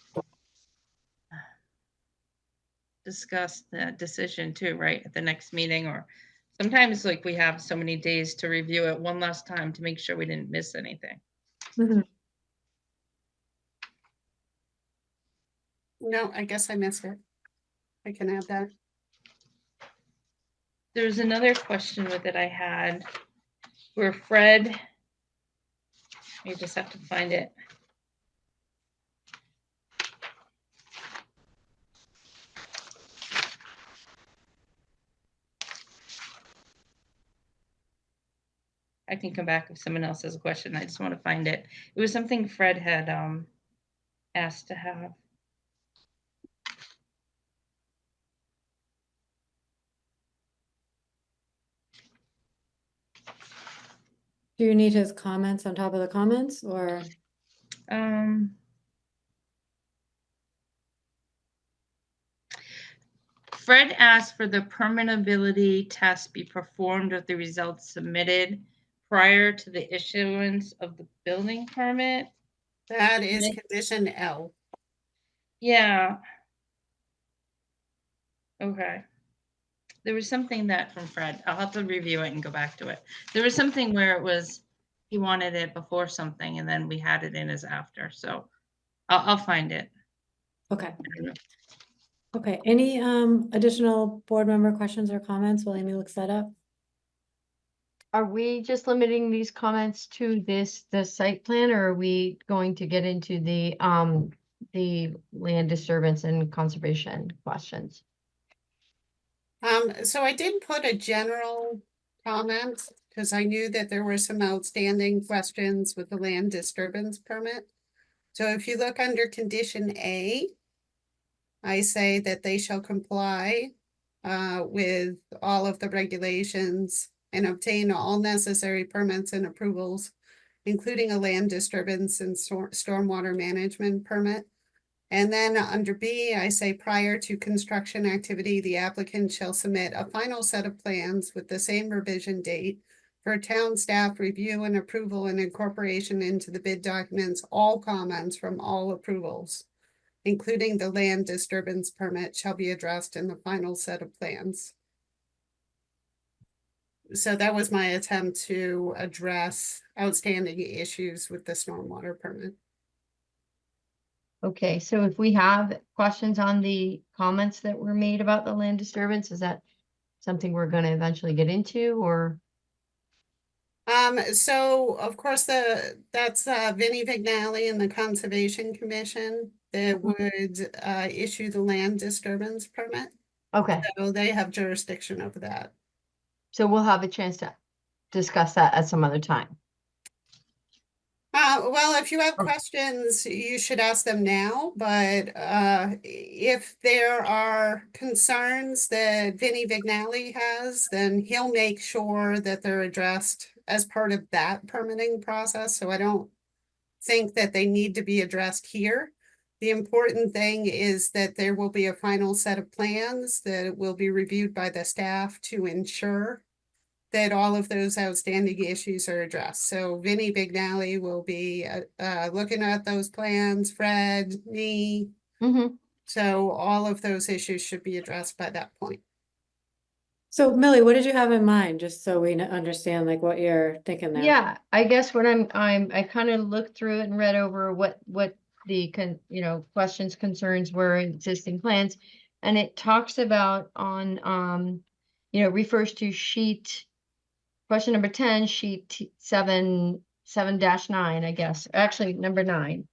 discuss the decision too, right, at the next meeting, or sometimes like we have so many days to review it one last time to make sure we didn't miss anything. Mhm. No, I guess I missed it. I can add that. There's another question with it I had where Fred, you just have to find it. I can come back if someone else has a question. I just want to find it. It was something Fred had asked to have. Do you need his comments on top of the comments, or? Fred asked for the permeability test be performed with the results submitted prior to the issuance of the building permit. That is Okay. condition L. Yeah. Okay. There was something that from Fred, I'll have to review it and go back to it. There was something where it was, he wanted it before something and then we had it in as after, so I'll find it. Okay. Okay, any additional board member questions or comments while Amy looks that up? Are we just limiting these comments to the site plan, or are we going to get into the land disturbance and conservation questions? So I did put a general comment because I knew that there were some outstanding questions with the land disturbance permit. So if you look under condition A, I say that they shall comply with all of the regulations and obtain all necessary permits and approvals, including a land disturbance and stormwater management permit. And then under B, I say prior to construction activity, the applicant shall submit a final set of plans with the same revision date for town staff review and approval and incorporation into the bid documents, all comments from all approvals, including the land disturbance permit, shall be addressed in the final set of plans. So that was my attempt to address outstanding issues with the stormwater permit. Okay, so if we have questions on the comments that were made about the land disturbance, is that something we're gonna eventually get into, or? So of course, that's Vinnie Vignali and the Conservation Commission that would issue the land disturbance permit. Okay, So they have jurisdiction over that. so we'll have a chance to discuss that at some other time. Well, if you have Okay. questions, you should ask them now, but if there are concerns that Vinnie Vignali has, then he'll make sure that they're addressed as part of that permitting process. So I don't think that they need to be addressed here. The important thing is that there will be a final set of plans that will be reviewed by the staff to ensure that all of those outstanding issues are addressed. So Vinnie Vignali will be looking at those plans, Fred, me. Mm-hmm. So all of those issues should be addressed by that point. So Millie, what did you have in mind, just so we understand like what you're thinking there? Yeah, I guess what I kind of looked through it and read over what the questions, concerns were in existing plans. And it talks about on, refers to question number 10, sheet 7-9, I guess, actually number 9.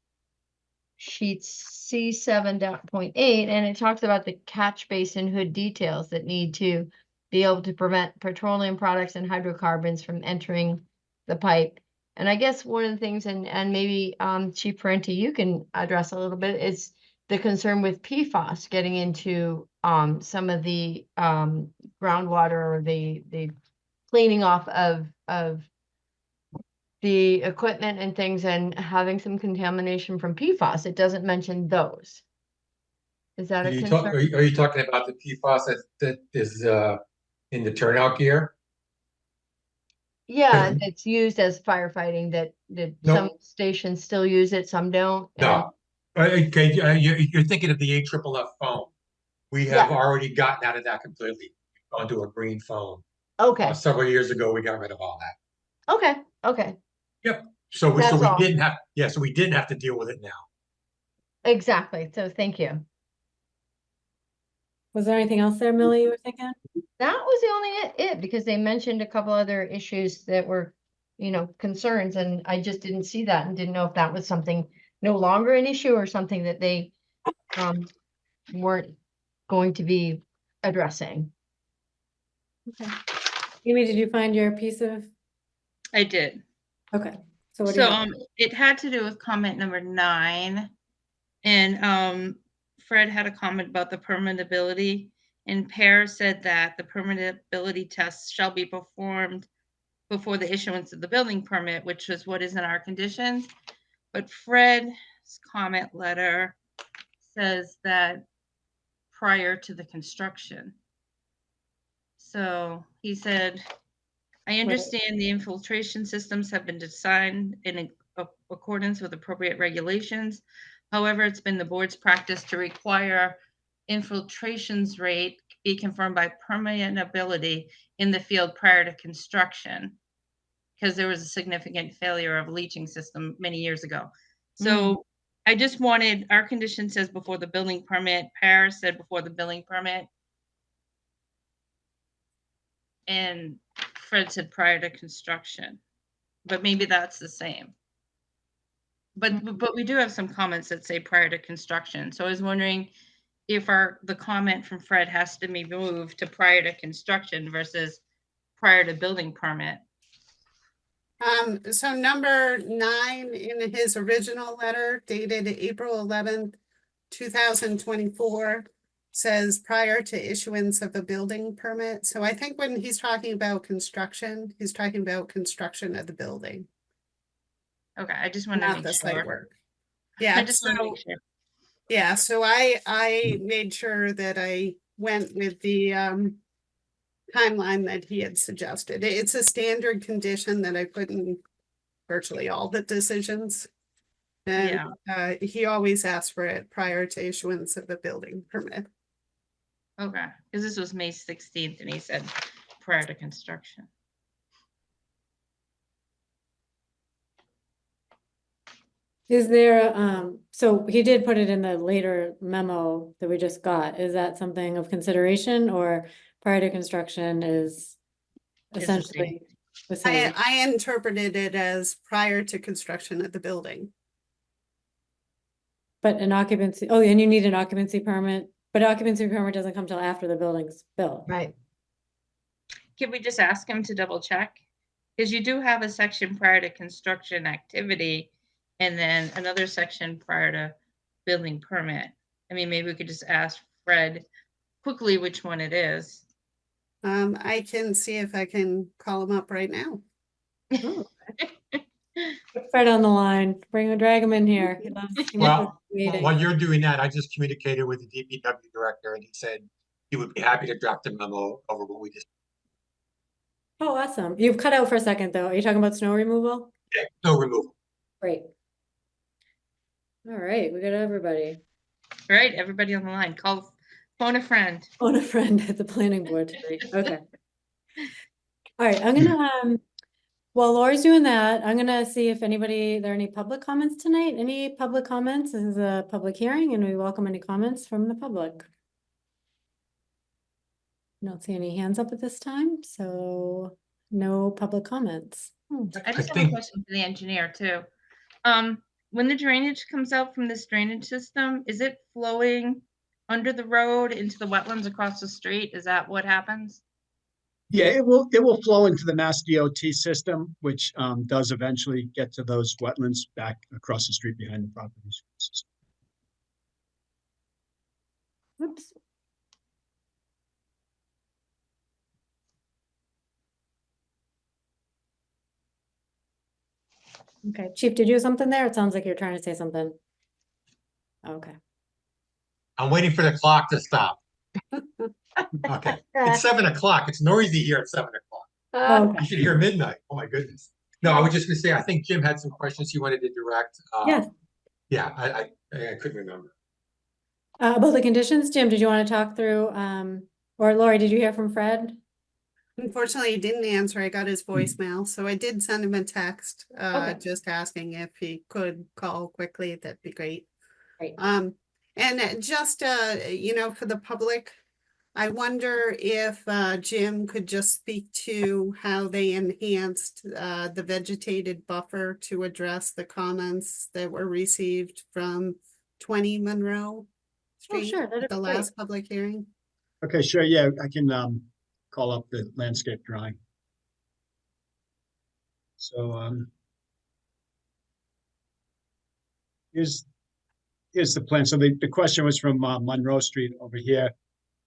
Sheet C7.8, and it talks about the catch basin hood details that need to be able to prevent petroleum products and hydrocarbons from entering the pipe. And I guess one of the things, and maybe Chief Parenti, you can address a little bit, is the concern with PFAS getting into some of the groundwater, or the cleaning off of the equipment and things, and having some contamination from PFAS. It doesn't mention those. Is that Are a you concern? are you talking about the PFAS that is in the turnout gear? Yeah, it's used as firefighting, that some No. stations still use it, some don't. No. Okay, you're thinking of the AFFF foam. We have Yeah. already gotten out of that completely. Gone to a green foam. Okay, Several years ago, we got rid of all that. okay, Yep. So we That's all. didn't have, yeah, so we didn't have to deal with it now. exactly. So thank you. Was there anything else there, Millie, you were thinking? That was the only it, because they mentioned a couple other issues that were, concerns, and I just didn't see that and didn't know if that was something no longer an issue, or something that they weren't going to be addressing. Okay. Amy, did you find your piece of? I did. Okay. So what do you So have? it had to do with comment number 9. And Fred had a comment about the permittability. And Pear said that the permittability tests shall be performed before the issuance of the building permit, which is what is in our conditions. But Fred's comment letter says that prior to the construction. So he said, I understand the infiltration systems have been designed in accordance with appropriate regulations. However, it's been the board's practice to require infiltrations rate be confirmed by permeability in the field prior to construction, because there was a significant failure of a leaching system many years ago. So I just wanted, our condition says before the building permit, Paris said before the building permit. And Fred said prior to construction, but maybe that's the same. But we do have some comments that say prior to construction. So I was wondering if the comment from Fred has to be moved to prior to construction versus prior to building permit. So number 9 in his original letter dated April 11th, 2024 says prior to issuance of a building permit. So I think when he's talking about construction, he's talking about construction of the building, Okay, I just want to not make the site sure. work. I Yeah, just want to so make sure. yeah, so I made sure that I went with the timeline that he had suggested. It's a standard condition that I put in virtually all the decisions. And he always asks for it prior to issuance of the building permit. Okay, because this was May 16th and he said prior to construction. Is there, so he did put it in the later memo that we just got. Is that something of consideration, or prior to construction is the essentially the same? I interpreted it as prior to construction of the building. But an occupancy, oh, and you need an occupancy permit, but occupancy permit doesn't come till after the building's built. Right. Can we just ask him to double check? Because you do have a section prior to construction activity and then another section prior to building permit. I mean, maybe we could just ask Fred quickly which one it is. I can see if I can call him up right now. Put Fred on the line, drag him in here. He loves Well, meetings. while you're doing that, I just communicated with the DPW director and he said he would be happy to draft a memo over what we just. Oh, awesome. You've cut out for a second though. Are you talking about snow removal? Yeah, no removal. Great. All right, we got everybody. All right, everybody on the line, phone a friend. Phone a friend at the planning board tonight. Okay. All right, I'm gonna, while Lori's doing that, I'm gonna see if there are any public comments tonight. Any public comments? This is a public hearing and we welcome any comments from the public. I don't see any hands up at this time, so no public comments. I just have a think- question for the engineer too. When the drainage comes out from this drainage system, is it flowing under the road into the wetlands across the street? Is that what happens? Yeah, it will flow into the Mass DOT system, which does eventually get to those wetlands back across the street behind the properties. Oops. Okay, Chief, did you have something there? It sounds like you're trying to say something. Okay. I'm waiting for the clock to stop. Okay, it's 7 o'clock. It's noisy here at 7 o'clock. Oh, okay. You should hear midnight. Oh my goodness. No, I was just gonna say, I think Jim had some questions he wanted to direct. Yes. Yeah, I couldn't remember. About the conditions, Jim, did you want to talk through, or Lori, did you hear from Fred? Unfortunately, he didn't answer. I got his voicemail, so I did send him a text, Okay. just asking if he could call quickly. That'd be great. Great. And just, for the public, I wonder if Jim could just speak to how they enhanced the vegetated buffer to address the comments that were received from 20 Monroe Street sure, that'd at the be great. last public hearing. Okay, sure. Yeah, I can call up the landscape drawing. So here's the plan. So the question was from Monroe Street over here.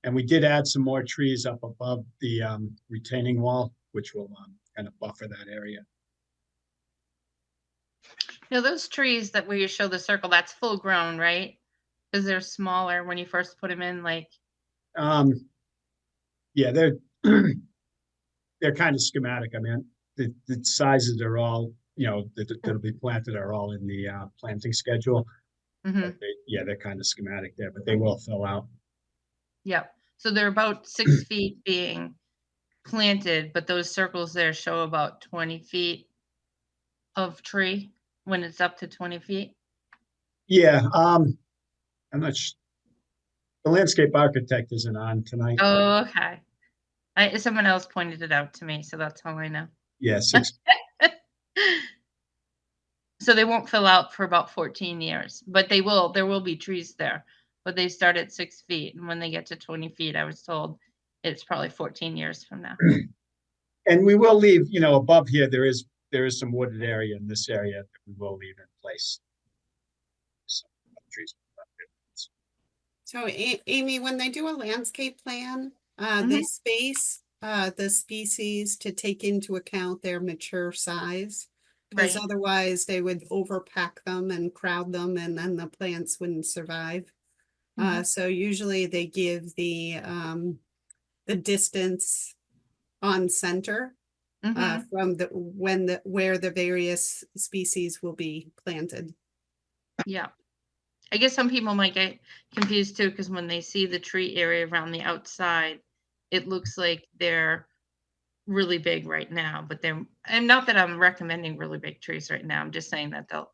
And we did add some more trees up above the retaining wall, which will kind of buffer that area. Now those trees that where you show the circle, that's full grown, right? Because they're smaller when you first put them in, like. Yeah, they're they're kind of schematic. I mean, the sizes are all, that'll be planted are all in the planting schedule. Mhm. They're kind of schematic there, but they will fill out. Yep. So they're about 6 feet being planted, but those circles there show about 20 feet of tree when it's up to 20 feet. Yeah, I'm not. The landscape architect isn't on tonight. Oh, okay. Someone else pointed it out to me, so that's how I know. Yeah, 6, So they won't fill out for about 14 years, but they will. There will be trees there, but they start at 6 feet, and when they get to 20 feet, I was told it's probably 14 years from now. and we will leave, you know, above here, there is some wooded area in this area that we will leave in place. Some trees. So Amy, when they do a landscape plan, Mhm. they space the species to take into account their mature size. Because Right. otherwise they would overpack them and crowd them and then the plants wouldn't survive. So usually they give the distance on center Mhm. from where the various species will be planted. Yeah. I guess some people might get confused too, because when they see the tree area around the outside, it looks like they're really big right now, but and not that I'm recommending really big trees right now. I'm just saying that they're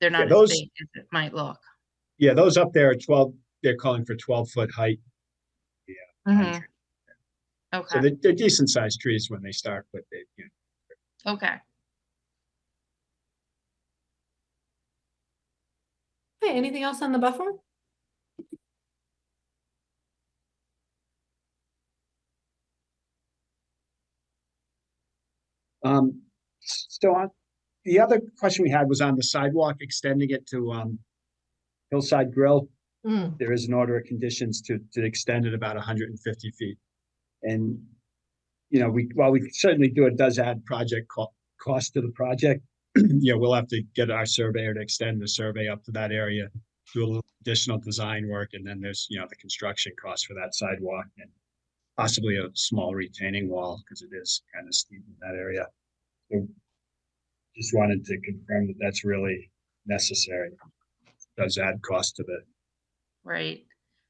Yeah, not as those, big as it might look. yeah, those up there are 12, they're calling for 12-foot height. pine Mhm. tree. So Okay. they're decent sized trees when they start, but they, you know, Okay. Okay, anything else on the buffer? So the other question we had was on the sidewalk, extending it to Hillside Grill. Mm. There is an order of conditions to extend it about 150 feet. And, you know, while we certainly do, it does add project cost to the project. You know, we'll have to get our surveyor to extend the survey up to that area, do a little additional design work, and then there's, you know, the construction cost for that sidewalk and possibly a small retaining wall, because it is kind of steep in that area. So just wanted to confirm that that's really necessary. Does add cost to the, Right.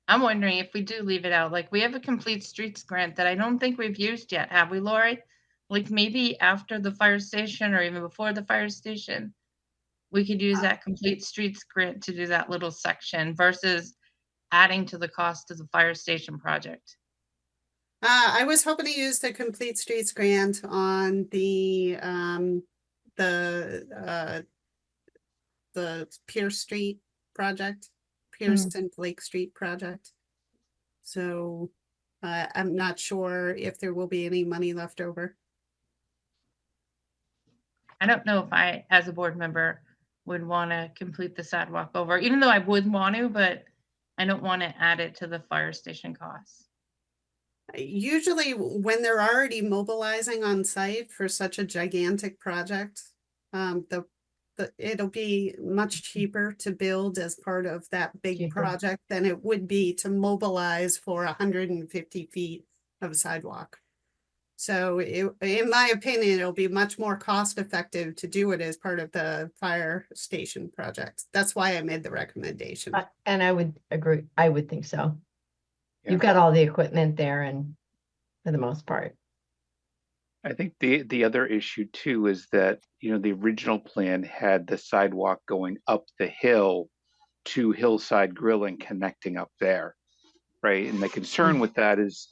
I'm wondering if we do leave it out, like we have a complete streets grant that I don't think we've used yet, have we, Lori? Like maybe after the fire station or even before the fire station, we could use that complete streets grant to do that little section versus adding to the cost of the fire station project. I was hoping to use the Complete Streets grant on the Pierce Street project, Pierce and Blake Street project. So I'm not sure if there will be any money left over. I don't know if I, as a board member, would want to complete the sidewalk over, even though I would want to, but I don't want to add it to the fire station costs. Usually when they're already mobilizing on site for such a gigantic project, it'll be much cheaper to build as part of that big Cheaper. project than it would be to mobilize for 150 feet of sidewalk. So in my opinion, it'll be much more cost effective to do it as part of the fire station project. That's why I made the recommendation. And I would agree. I would think so. Yeah. You've got all the equipment there and for the most part. I think the other issue too is that, you know, the original plan had the sidewalk going up the hill to Hillside Grill and connecting up there, right? And the concern with that is,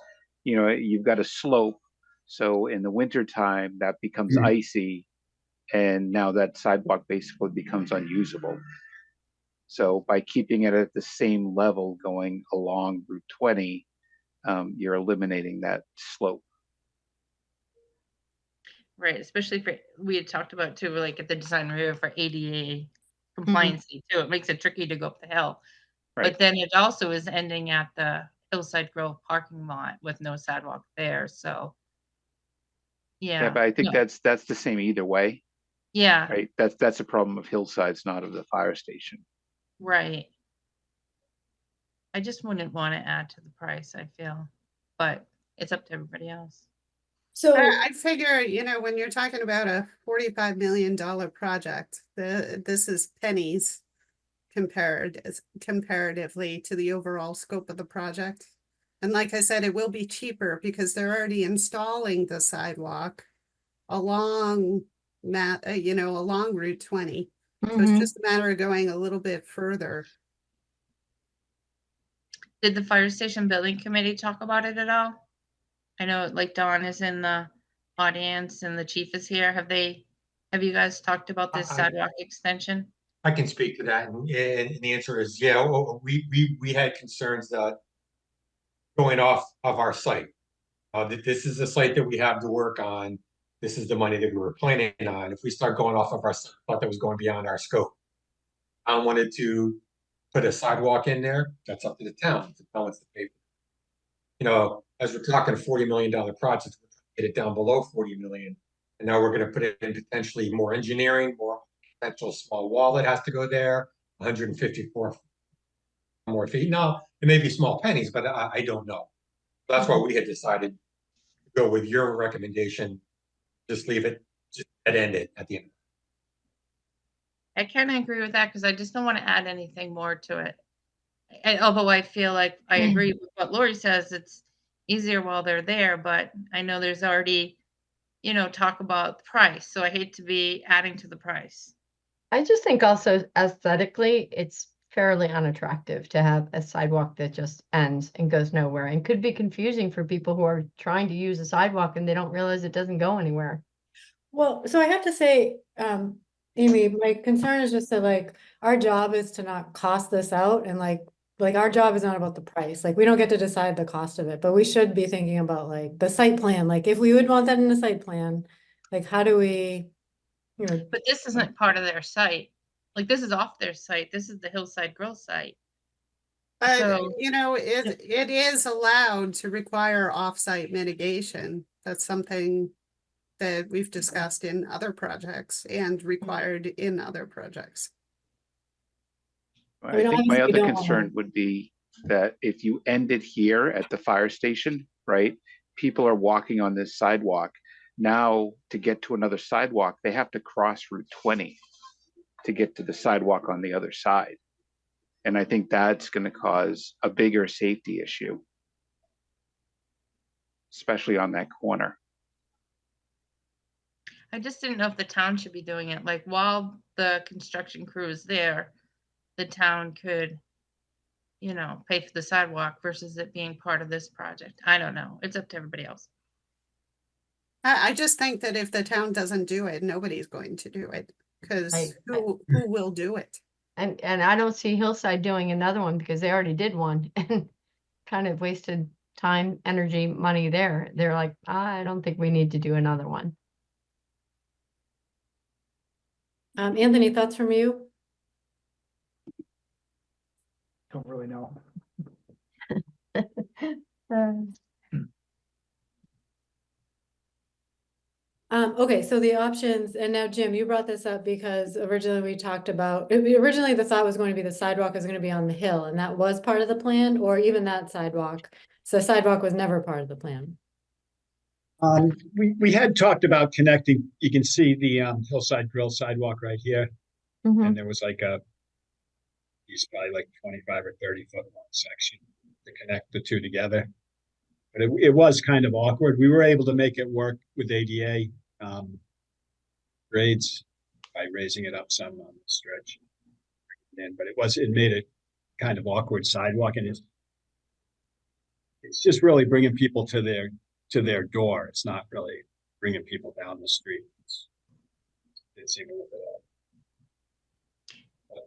you know, you've got a slope. So in the wintertime, that becomes icy. And now that sidewalk basically becomes unusable. So by keeping it at the same level going along Route 20, you're eliminating that slope. Right, especially for, we had talked about too, like at the design review for ADA compliance too, it makes it tricky to go up the hill. Right. But then it also is ending at the Hillside Grove parking lot with no sidewalk there, so. Yeah, Yeah, but I think no, that's the same either way, yeah, right? That's a problem of Hillside's, not of the fire station. right. I just wouldn't want to add to the price, I feel, but it's up to everybody else. So, I figure, you know, when you're talking about a $45 million project, this is pennies comparatively to the overall scope of the project. And like I said, it will be cheaper because they're already installing the sidewalk along along Route 20. So it's just a matter of going a little bit further. Did the fire station building committee talk about it at all? I know like Dawn is in the audience and the chief is here. Have you guys talked about this I- sidewalk extension? I can speak to that, and the answer is, yeah, we had concerns that going off of our site. That this is the site that we have to work on. This is the money that we were planning on. If we start going off of our, site, thought that was going beyond our scope. I wanted to put a sidewalk in there. That's up to the town. If the town wants to pay for it. You know, as we're talking $40 million project, we're trying to get it down below 40 million. And now we're going to put in potentially more engineering, more potential small wall that has to go there, 154 more feet. No, it may be small pennies, but I don't know. That's why we had decided to go with your recommendation. Just leave it, just end it at the end. I kind of agree with that because I just don't want to add anything more to it. Although I feel like I agree with what Lori says, it's easier while they're there, but I know there's already, talk about the price. So I hate to be adding to the price. I just think also aesthetically, it's fairly unattractive to have a sidewalk that just ends and goes nowhere and could be confusing for people who are trying to use a sidewalk and they don't realize it doesn't go anywhere. Well, so I have to say, Amy, my concern is just that like, our job is to not cost this out and like our job is not about the price. Like, we don't get to decide the cost of it, but we should be thinking about like the site plan. Like, if we would want that in the site plan, like, how do we, But this isn't part of their site. Like this is off their site. This is the Hillside Grill site. But, So- it is allowed to require off-site mitigation. That's something that we've discussed in other projects and required in other projects. I mean, I think my obviously we other don't wanna- concern would be that if you end it here at the fire station, right? People are walking on this sidewalk. Now, to get to another sidewalk, they have to cross Route 20 to get to the sidewalk on the other side. And I think that's going to cause a bigger safety issue, especially on that corner. I just didn't know if the town should be doing it. Like while the construction crew is there, the town could, pay for the sidewalk versus it being part of this project. I don't know. It's up to everybody else. I just think that if the town doesn't do it, nobody's going to do it. Because who will do it? And I don't see Hillside doing another one because they already did one and kind of wasted time, energy, money there. They're like, I don't think we need to do another one. Anthony, thoughts from you? Don't really know. Okay, so the options, and now Jim, you brought this up because originally we talked about, originally the thought was going to be the sidewalk is going to be on the hill, and that was part of the plan, or even that sidewalk. So sidewalk was never part of the plan. We had talked about connecting, you can see the Hillside Grill sidewalk right here. Mhm. And there was like it's probably like 25 or 30-foot long section to connect the two together. But it was kind of awkward. We were able to make it work with ADA grades by raising it up some on the stretch. But it made it kind of awkward sidewalk, and it's just really bringing people to their door. It's not really bringing people down the street. It's even with it.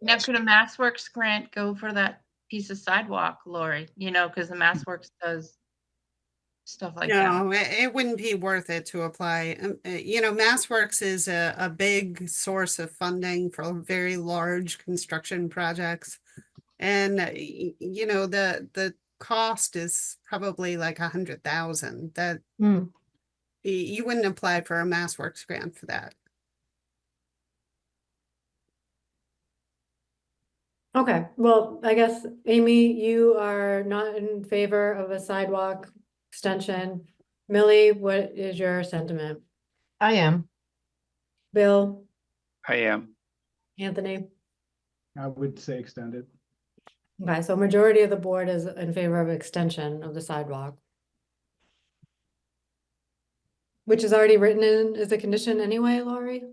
Now, could a MassWorks grant go for that piece of sidewalk, Lori? Because the MassWorks does stuff like that. No, it wouldn't be worth it to apply. MassWorks is a big source of funding for very large construction projects. And, the cost is probably like 100,000 that Hmm. you wouldn't apply for a MassWorks grant for that. Okay, well, I guess, Amy, you are not in favor of a sidewalk extension. Millie, what is your sentiment? I am. Bill, I am. Anthony? I would say extend it. Okay, so majority of the board is in favor of extension of the sidewalk. Which is already written in as a condition anyway, Laurie?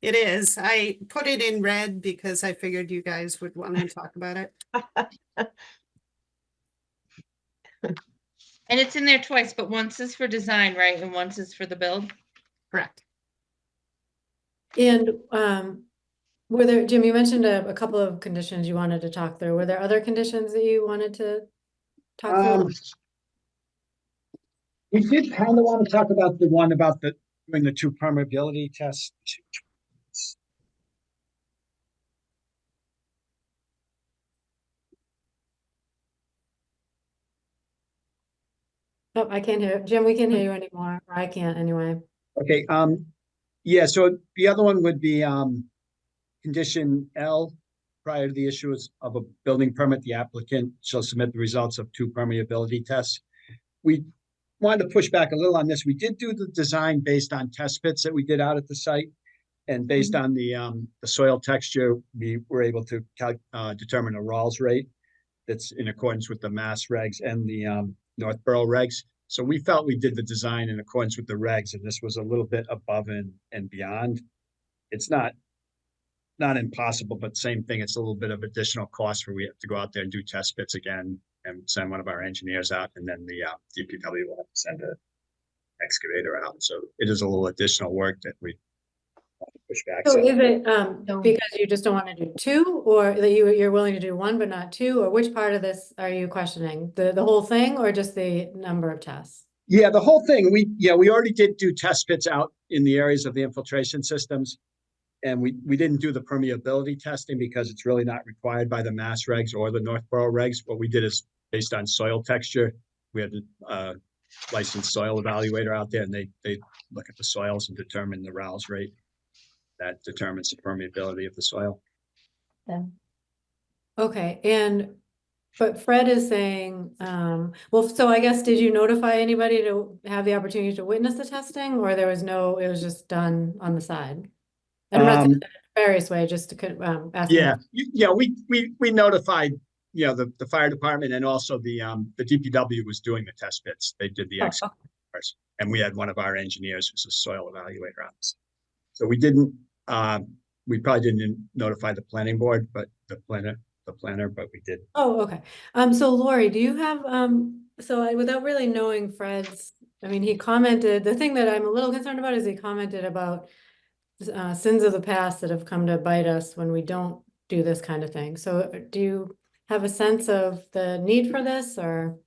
It is. I put it in red because I figured you guys would want to talk about it. And it's in there twice, but once is for design, right? And once is for the build? Correct. And, were there, Jim, you mentioned a couple of conditions you wanted to talk through. Were there other conditions that you wanted to talk through? We did kind of want to talk about the one about doing the 2 permeability tests. Oh, I can't hear, Jim, we can't hear you anymore, or I can't anyway. Okay, yeah, so the other one would be, condition L. Prior to the issuance of a building permit, the applicant shall submit the results of 2 permeability tests. We wanted to push back a little on this. We did do the design based on test pits that we did out at the site. And based on the soil texture, we were able to determine a Rawls rate that's in accordance with the Mass regs and the Northborough regs. So we felt we did the design in accordance with the regs, and this was a little bit above and beyond. It's not impossible, but same thing. It's a little bit of additional cost where we have to go out there and do test pits again and send one of our engineers out, and then the DPW will have to send an excavator out. So it is a little additional work that we want to push back. So So is it, No. because you just don't want to do 2, or that you're willing to do 1 but not 2, or which part of this are you questioning? The whole thing, or just the number of tests? yeah, the whole thing, we already did do test pits out in the areas of the infiltration systems. And we didn't do the permeability testing because it's really not required by the Mass regs or the Northborough regs. What we did is based on soil texture. We had a licensed soil evaluator out there, and they look at the soils and determine the Rawls rate. That determines the permeability of the soil. Okay, but Fred is saying, well, so I guess, did you notify anybody to have the opportunity to witness the testing, or there was no, it was just done on the side? And I'm not saying that in a various way, just to ask. Yeah, we notified, the fire department, and also the DPW was doing the test pits. They did the Oh, excavators, and we had one of our engineers who's a soil evaluator on this. So we didn't, we probably didn't notify the planning board, but the planner, but we did. Oh, okay. So Lori, do you have, without really knowing Fred's, I mean, he commented, the thing that I'm a little concerned about is he commented about sins of the past that have come to bite us when we don't do this kind of thing. So do you have a sense of the need for this, or?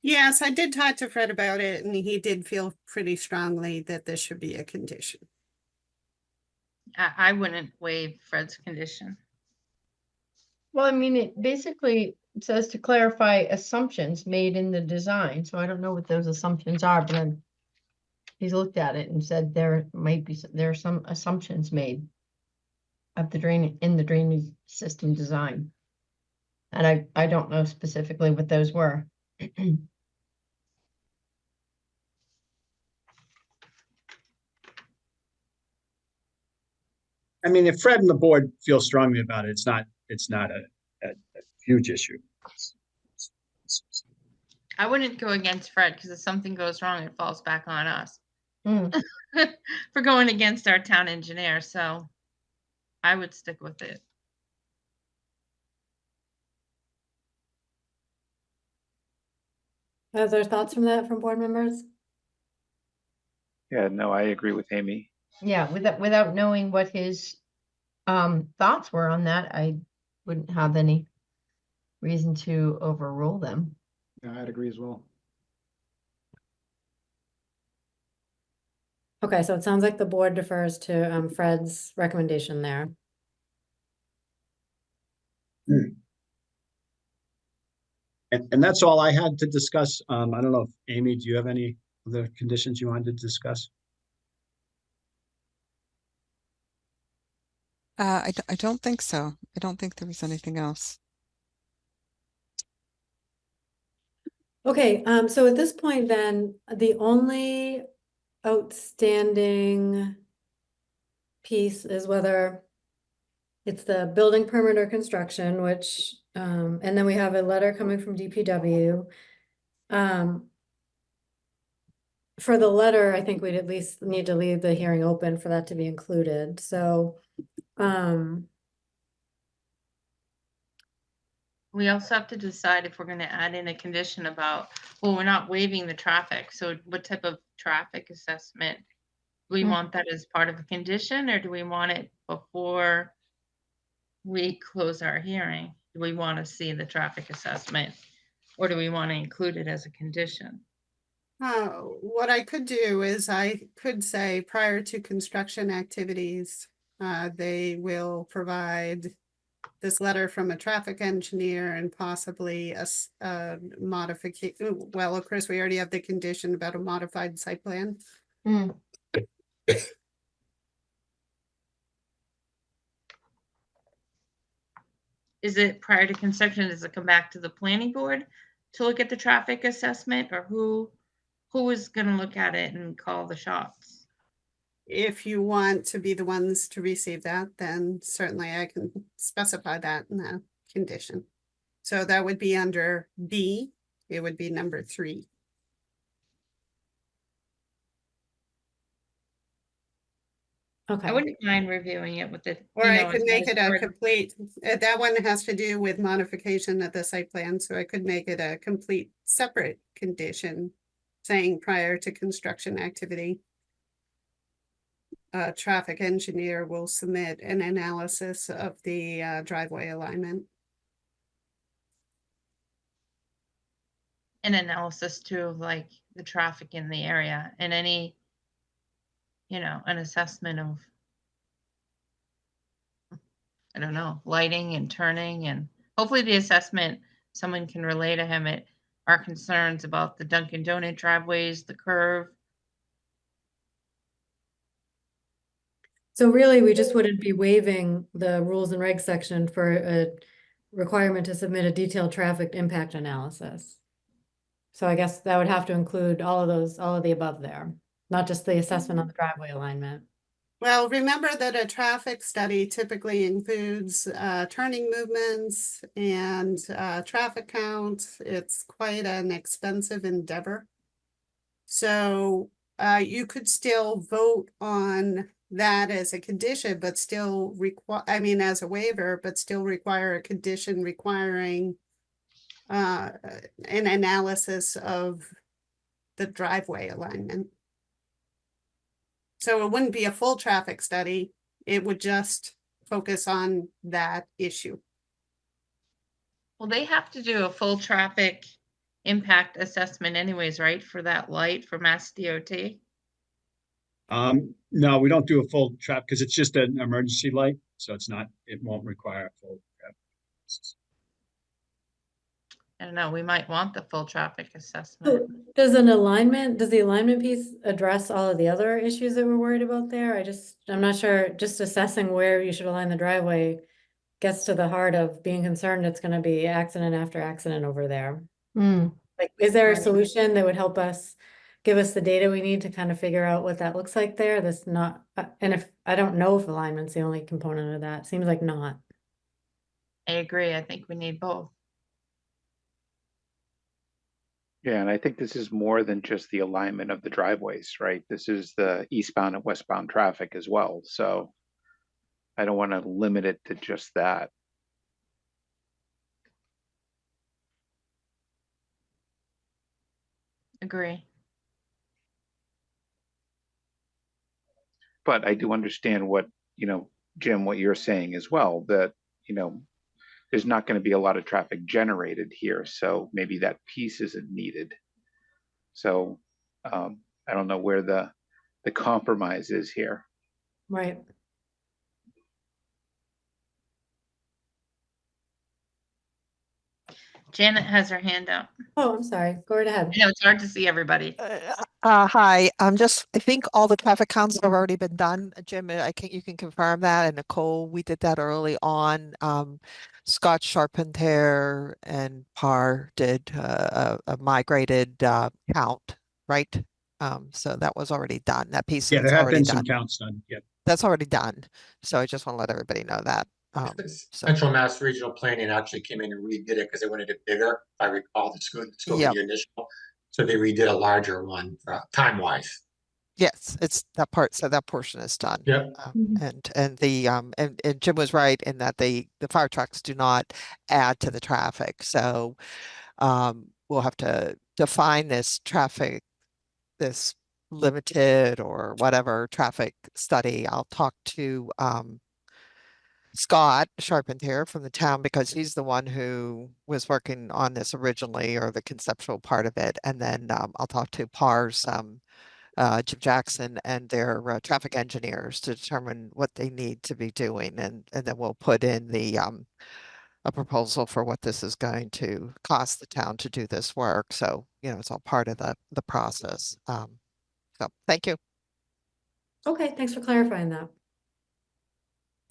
Yes, I did talk to Fred about it, and he did feel pretty strongly that this should be a condition. I wouldn't waive Fred's condition. Well, I mean, it basically says to clarify assumptions made in the design, so I don't know what those assumptions are, but he's looked at it and said there are some assumptions made of the drainage system design. And I don't know specifically what those were. I mean, if Fred and the board feel strongly about it, it's not a huge issue. I wouldn't go against Fred because if something goes wrong, it falls back on us Mm. for going against our town engineer. So I would stick with it. Are there thoughts from board members? Yeah, no, I agree with Amy. Yeah, without knowing what his thoughts were on that, I wouldn't have any reason to overrule them. Yeah, I'd agree as well. Okay, so it sounds like the board defers to Fred's recommendation there. And that's all I had to discuss. I don't know if Amy, do you have any other conditions you wanted to discuss? I don't think so. I don't think there was anything else. Okay, so at this point then, the only outstanding piece is whether it's the building permit or construction, which, and then we have a letter coming from DPW. For the letter, I think we'd at least need to leave the hearing open for that to be included, so, we also have to decide if we're gonna add in a condition about, well, we're not waiving the traffic, so what type of traffic assessment? Do we Mm. want that as part of a condition, or do we want it before we close our hearing? Do we wanna see the traffic assessment, or do we wanna include it as a condition? What I could do is I could say prior to construction activities, they will provide this letter from a traffic engineer and possibly a modification. Well, of course, we already have the condition about a modified site plan. Mm. Is it prior to construction, does it come back to the planning board to look at the traffic assessment, or who is gonna look at it and call the shots? If you want to be the ones to receive that, then certainly I can specify that in the condition. So that would be under B, it would be number 3. Okay. I wouldn't mind reviewing it with the. Or you I know, could as make it a part of- complete, that one has to do with modification of the site plan, so I could make it a complete separate condition. Saying prior to construction activity. A traffic engineer will submit an analysis of the driveway alignment. An analysis too, of like the traffic in the area and any, an assessment of, I don't know, lighting and turning, and hopefully the assessment, someone can relay to him our concerns about the Dunkin' Donut driveways, the curve. So really, we just wouldn't be waiving the rules and regs section for a requirement to submit a detailed traffic impact analysis. So I guess that would have to include all of those, all of the above there, not just the assessment on the driveway alignment. Well, remember that a traffic study typically includes turning movements and traffic count. It's quite an expensive endeavor. So you could still vote on that as a condition, but still as a waiver, but still require a condition requiring an analysis of the driveway alignment. So it wouldn't be a full traffic study, it would just focus on that issue. Well, they have to do a full traffic impact assessment anyways, right, for that light for Mass DOT? No, we don't do a full trap because it's just an emergency light, so it won't require a full trap. I don't know, we might want the full traffic So assessment. does the alignment piece address all of the other issues that we're worried about there? I'm not sure, just assessing where you should align the driveway gets to the heart of being concerned it's gonna be accident after accident over there. Mm. Like, is there a Right. solution that would help us give us the data we need to kind of figure out what that looks like there? That's not, and if, I don't know if alignment's the only component of that. Seems like not. I agree, I think we need both. Yeah, and I think this is more than just the alignment of the driveways, right? This is the eastbound and westbound traffic as well, so I don't want to limit it to just that. Agree. But I do understand what, Jim, what you're saying as well, that, there's not going to be a lot of traffic generated here, so maybe that piece isn't needed. So I don't know where the compromise is here. Right. Janet has her hand up. Oh, I'm sorry. Go right ahead. I know it's hard to see everybody. Hi, I think all the traffic counts have already been done. Jim, you can confirm that, and Nicole, we did that early on. Scott Charpentier and Parr did a migrated count, right? So that was already done. That piece Yeah, is there have already been some done. counts done. Yeah. That's already done. So I just want to let everybody know that. So Central Mass Regional Planning actually came in and redid it because they wanted it bigger. If I recall the scope of Yep. the initial. So they redid a larger one time-wise. Yes, it's that part, so that portion is done. Yeah. And Jim was right in that the fire trucks do not add to the traffic, so we'll have to define this traffic, this limited or whatever traffic study. I'll talk to Scott Charpentier from the town because he's the one who was working on this originally, or the conceptual part of it. And then I'll talk to PARS, Jim Jackson, and their traffic engineers to determine what they need to be doing. And then we'll put in the a proposal for what this is going to cost the town to do this work. So, it's all part of the process. So thank you. Okay, thanks for clarifying that.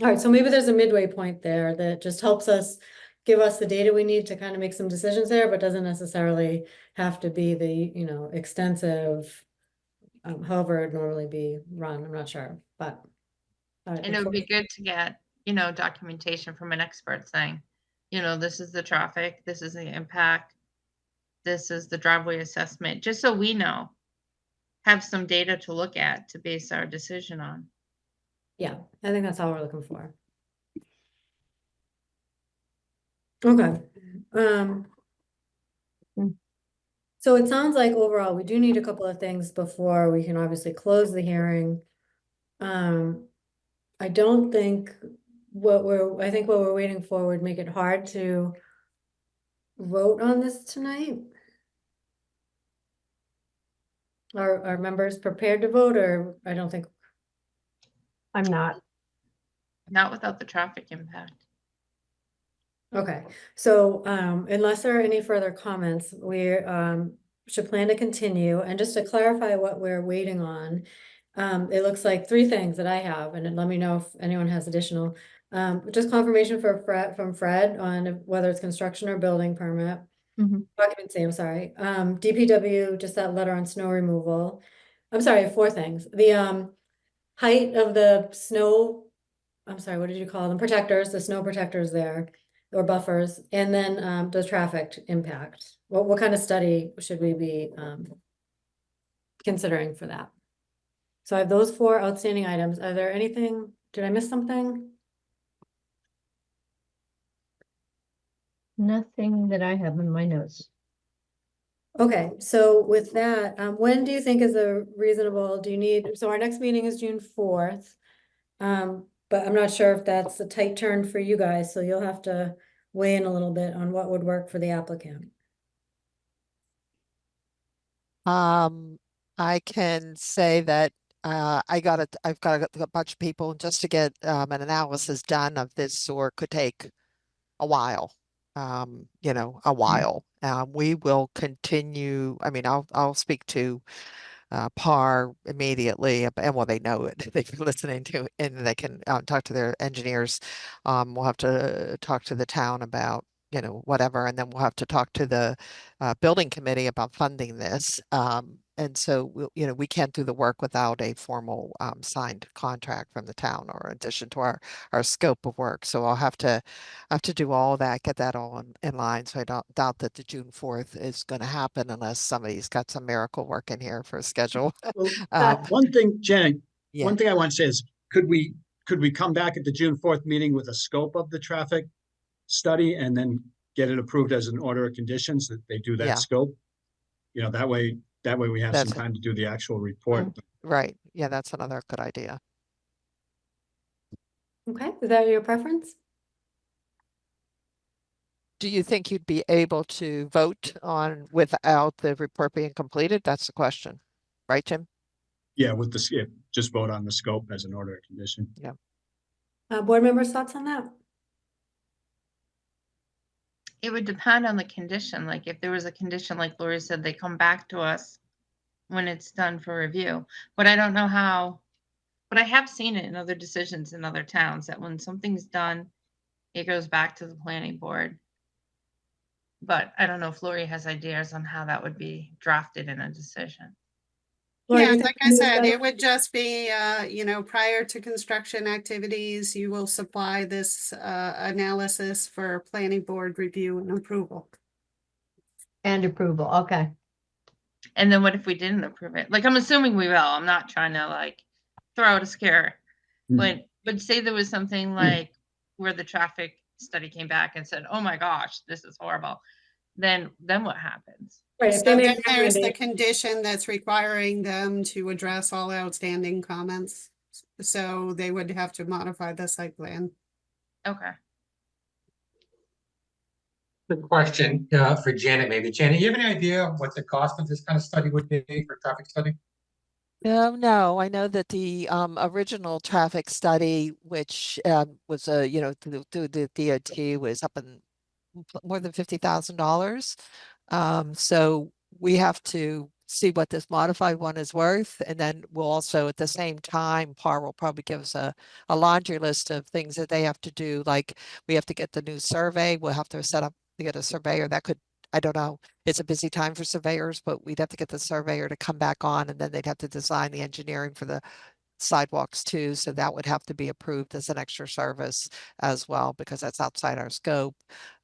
All right, so maybe there's a midway point there that just helps us give us the data we need to kind of make some decisions there, but doesn't necessarily have to be the, extensive, however it'd normally be run. I'm not sure, but. And it would be good to get, documentation from an expert saying, this is the traffic, this is the impact, this is the driveway assessment, just so we know, have some data to look at to base our decision on. Yeah, I think that's all we're looking for. Okay. So it sounds like overall, we do need a couple of things before we can obviously close the hearing. I don't think I think what we're waiting for would make it hard to vote on this tonight. Are members prepared to vote, or I don't think, I'm not. Not without the traffic impact. okay, so unless there are any further comments, we should plan to continue. And just to clarify what we're waiting on, it looks like 3 things that I have, and then let me know if anyone has additional. Just confirmation from Fred on whether it's construction or building permit. Occupancy, I'm sorry. DPW, just that letter on snow removal. I'm sorry, 4 things. The height of the snow, I'm sorry, what did you call them? Protectors, the snow protectors there, or buffers, and then the traffic impact. What kind of study should we be considering for that? So I have those 4 outstanding items. Are there anything, did I miss something? Nothing that I have in my notes. Okay, so with that, when do you think is a reasonable, so our next meeting is June 4th. But I'm not sure if that's a tight turn for you guys, so you'll have to weigh in a little bit on what would work for the applicant. I can say that I've got a bunch of people just to get an analysis done of this sort could take a while. A while. We will continue. I mean, I'll speak to PAR immediately, and well, they know it. They've been listening to, and they can talk to their engineers. We'll have to talk to the town about whatever, and then we'll have to talk to the building committee about funding this. And so we can't do the work without a formal signed contract from the town, or in addition to our scope of work. So I'll have to do all that, get that all in line. So I don't doubt that the June 4th is going to happen unless somebody's got some miracle work in here for a schedule. Well, one thing, Jen, Yeah. one thing I want to say is, could we come back at the June 4th meeting with a scope of the traffic study and then get it approved as an order of conditions that they do that Yeah. scope? That way we have some That's- time to do the actual report. Right. Yeah, that's another good idea. Okay, is that your preference? Do you think you'd be able to vote on without the report being completed? That's the question. Right, Jim? Yeah, with the just vote on the scope as an order of condition. Board members' thoughts on that? It would depend on the condition. Like if there was a condition, like Lori said, they come back to us when it's done for review. But I don't know how, but I have seen it in other decisions in other towns that when something's done, it goes back to the planning board. But I don't know if Lori has ideas on how that would be drafted in a decision. Lori, do Yeah, you think like I you said, better- it would just be, prior to construction activities, you will supply this analysis for planning board review and approval. And approval, okay. And then what if we didn't approve it? Like, I'm assuming we will. I'm not trying to like throw out a scare. But say there was something like where the traffic study came back and said, oh my gosh, this is horrible. Then what happens? Right, if So they then make there's the recommendations, condition that's requiring them to address all outstanding comments. So they would have to modify the site plan. Okay. The question, for Janet, maybe. Janet, you have any idea what the cost of this kind of study would be for traffic study? No, I know that the original traffic study, which was through the DOT, was up in more than $50,000. So we have to see what this modified one is worth, and then we'll also at the same time, PAR will probably give us a laundry list of things that they have to do. Like we have to get the new survey. We'll have to set up to get a surveyor. That could, I don't know. It's a busy time for surveyors, but we'd have to get the surveyor to come back on, and then they'd have to design the engineering for the sidewalks too. So that would have to be approved as an extra service as well, because that's outside our scope.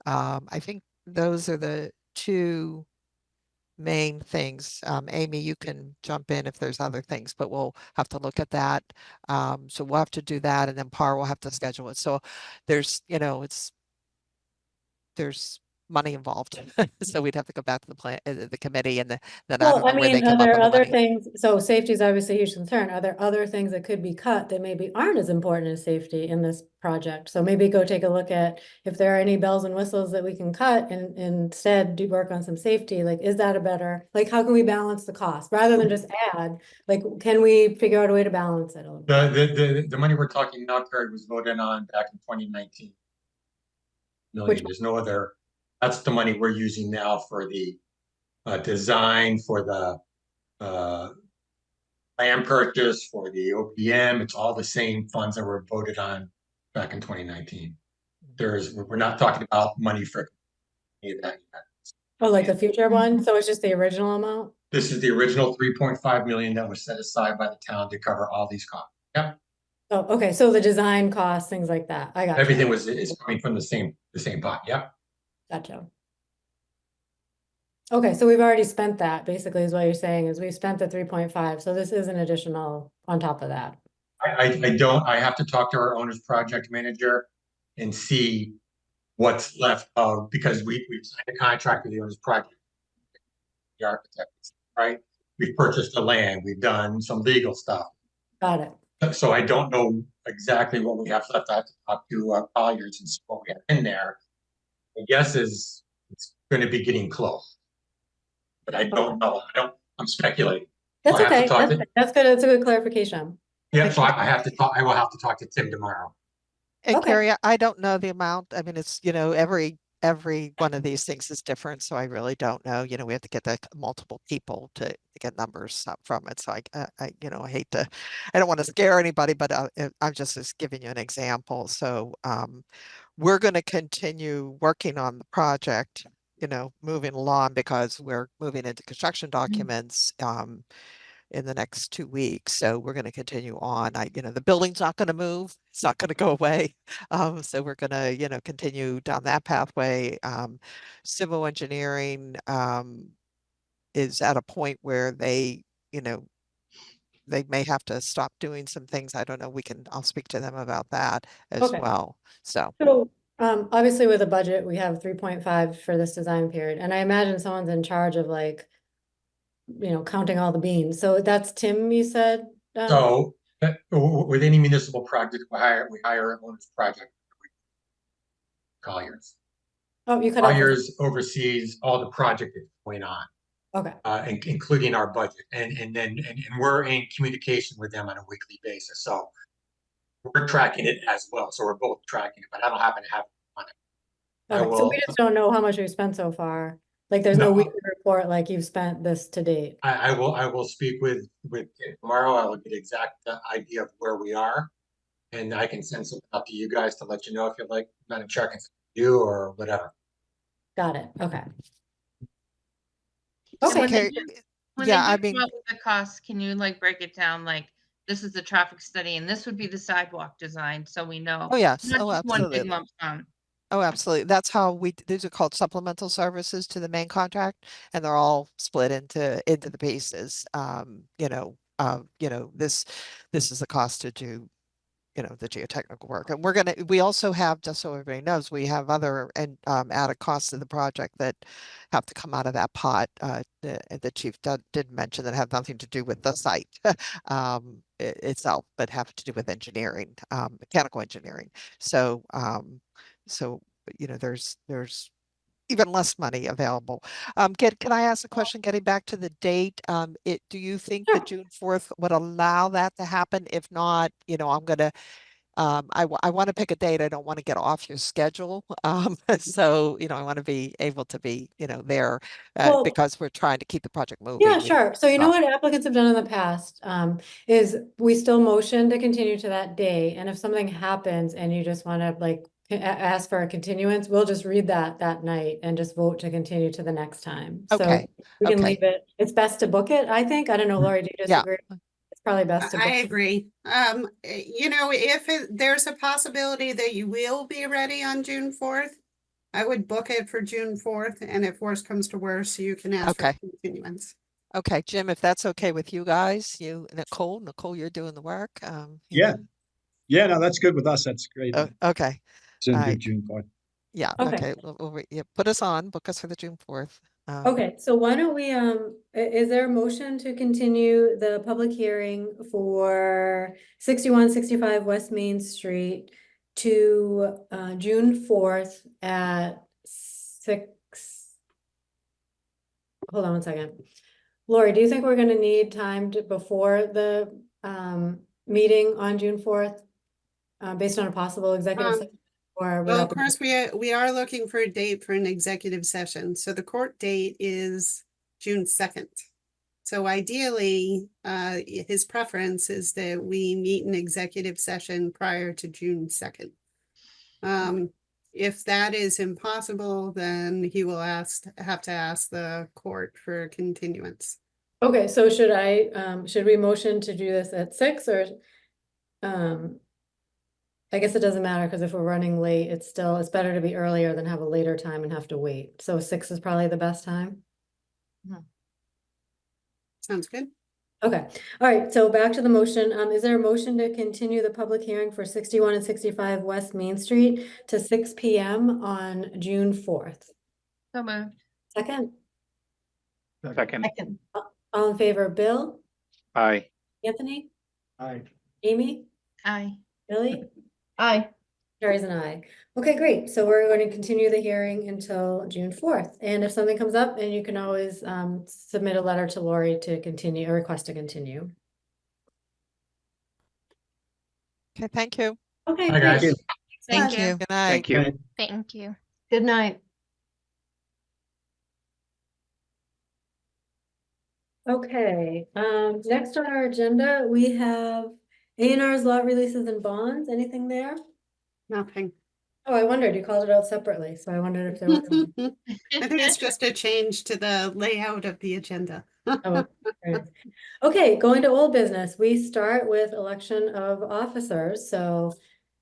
I think those are the two main things. Amy, you can jump in if there's other things, but we'll have to look at that. So we'll have to do that, and then PAR will have to schedule it. So there's, there's money involved. So we'd have to go back to the plan, the committee, and then I don't well, I know where they mean, are come up there with the other money. things, so safety is obviously a huge concern. Are there other things that could be cut that maybe aren't as important as safety in this project? So maybe go take a look at if there are any bells and whistles that we can cut and instead do work on some safety. Like, is that a better, like, how can we balance the cost rather than just add? Like, can we figure out a way to balance it a little bit? The money we're talking now, Kurt, was voted on back in 2019. Which- There's no other, that's the money we're using now for the design, for the land purchase, for the OPM. It's all the same funds that were voted on back in 2019. We're not talking about money for any of that yet. Oh, like the future one? So it's just the original amount? This is the original 3.5 million that was set aside by the town to cover all these costs. Yep, Oh, okay, so the design costs, things like that. I got you. everything is coming from the same pot. Yep. Gotcha. Okay, so we've already spent that, basically, is what you're saying, is we've spent the 3.5, so this is an additional on top of that. I have to talk to our owner's project manager and see what's left of, because we've signed a contract with the owner's project. The architect, right? We've purchased the land, we've done some legal stuff. Got it. So I don't know exactly what we have left. I have to talk to Colliers and see what we have in there. My guess is it's going to be getting close, but I don't know. I'm speculating. That's I have to okay. talk That's good. That's a good clarification. Yeah, so I have to talk. I will have to talk to Tim tomorrow. And Okay. Carrie, I don't know the amount. I mean, it's, every one of these things is different, so I really don't know. We have to get the multiple people to get numbers up from it. So I hate to, I don't want to scare anybody, but I'm just giving you an example. So we're going to continue working on the project, moving along, because we're moving into construction documents in the next 2 weeks. So we're going to continue on. The building's not going to move. It's not going to go away. So we're going to, continue down that pathway. Civil engineering is at a point where they may have to stop doing some things. I don't know. I'll speak to them about that as Okay. well. So. So, obviously with a budget, we have 3.5 for this design period, and I imagine someone's in charge of like, counting all the beans. So that's Tim, you said? So with any municipal project, we hire an owner's project. Colliers. Oh, you cut off. Colliers oversees all the project that's going on. Okay. Including our budget, and we're in communication with them on a weekly basis. So we're tracking it as well. So we're both tracking it, but I don't happen to have it on it. Okay, so we just don't know how much we've spent so far. Like, there's no No. weekly report like you've spent this to date. I will speak with tomorrow. I will get exact idea of where we are, and I can send something up to you guys to let you know if you'd like not a check and you or whatever. Got it. Okay. So Okay. when they Okay. do- when Yeah, they I do mean, come up with the costs, can you like break it down? Like, this is the traffic study and this would be the sidewalk design, so we know. oh yes, Not oh just one big absolutely. lump sum. Oh, absolutely. That's how these are called supplemental services to the main contract, and they're all split into the pieces. This is the cost to do, the geotechnical work. And we also have, just so everybody knows, we have other and added costs to the project that have to come out of that pot. The chief did mention that have nothing to do with the site itself, but have to do with engineering, mechanical engineering. So, there's even less money available. Can I ask a question, getting back to the date? Do you think Sure. that June 4th would allow that to happen? If not, I'm gonna, I want to pick a date. I don't want to get off your schedule. So, I want to be able to be, there, Well, because we're trying to keep the project moving. yeah, sure. So you know stuff. what applicants have done in the past, is we still motion to continue to that day. And if something happens and you just want to like ask for a continuance, we'll just read that night and just vote to continue to the next time. So Okay, we can okay. leave it. It's best to book it, I think. I don't know, Lori, do you Yeah. disagree? It's probably best to book I it. agree. If there's a possibility that you will be ready on June 4th, I would book it for June 4th, and if worse comes to worse, you can ask for Okay. continuance. Okay, Jim, if that's okay with you guys, Nicole, you're doing the work. Yeah. Yeah, no, that's good with us. That's great. Okay, So do alright. June 4th. Yeah, Okay. okay. Yeah, put us on, book us for the June 4th. Okay, so why don't we, is there a motion to continue the public hearing for 6165 West Main Street to June 4th at 6? Hold on one second. Lori, do you think we're gonna need time before the meeting on June 4th? Based on a possible executive Um, session? Or Well, of without? course, we are looking for a date for an executive session. So the court date is June 2nd. So ideally, his preference is that we meet an executive session prior to June 2nd. If that is impossible, then he will have to ask the court for continuance. Okay, so should we motion to do this at 6 or? I guess it doesn't matter because if we're running late, it's better to be earlier than have a later time and have to wait. So 6 is probably the best time. Sounds good. Okay, all right, so back to the motion. Is there a motion to continue the public hearing for 61 and 65 West Main Street to 6 p.m. on June 4th? So moved. Second? Second, All in favor, Bill, aye. Anthony, Aye. Amy, Aye. Billy? Aye. Carries an eye. Okay, great. So we're going to continue the hearing until June 4th. And if something comes up, and you can always submit a letter to Lori to continue, or request to continue. Okay, thank you. Okay, Hi, great. guys. Thank you. Good night. Thank you. Thank you. Good night. Okay, next on our agenda, we have A&R's lot releases and bonds. Anything there? Nothing. Oh, I wondered, you called it out separately, so I wondered if there was. I think it's just a change to the layout of the agenda. Oh, okay. Okay, going to old business, we start with election of officers, so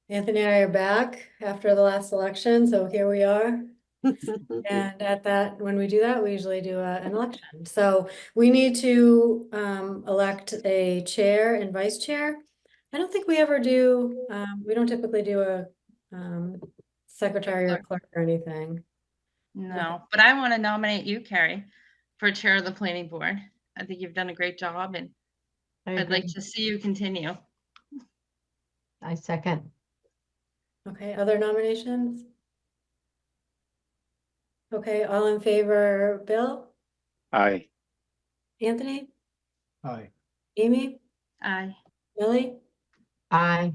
Anthony and I are back after the last election, so here we are. And when we do that, we usually do an election. So we need to elect a chair and vice chair. I don't think we ever do, we don't typically do a secretary or clerk or anything. No, but I want to nominate you, Carrie, for chair of the planning board. I think you've done a great job and I'd like to see you continue. I second. Okay, other nominations? Okay, all in favor, Bill, Aye. Anthony, Aye. Amy, Aye. Millie, Aye.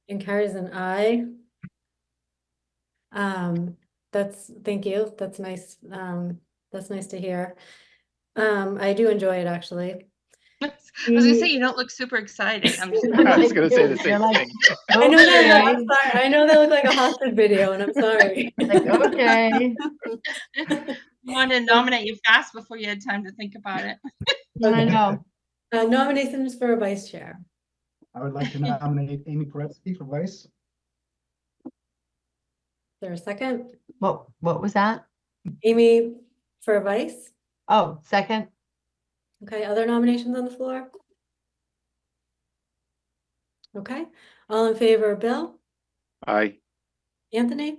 and carries an aye. Thank you. That's nice. That's nice to hear. I do enjoy it actually. I was gonna say you don't look super excited. I'm just I was gonna say the You're same like, thing. I know that, okay. I'm sorry. I know that looked like a hostage video and I'm sorry. Like, okay. wanted to nominate you fast before you had time to think about it. I know. Nominations for vice chair. I would like to nominate Amy Paretsky for vice. there a second? What was that? Amy for vice? Oh, second? Okay, other nominations on the floor? Okay, all in favor, Bill? I, Anthony?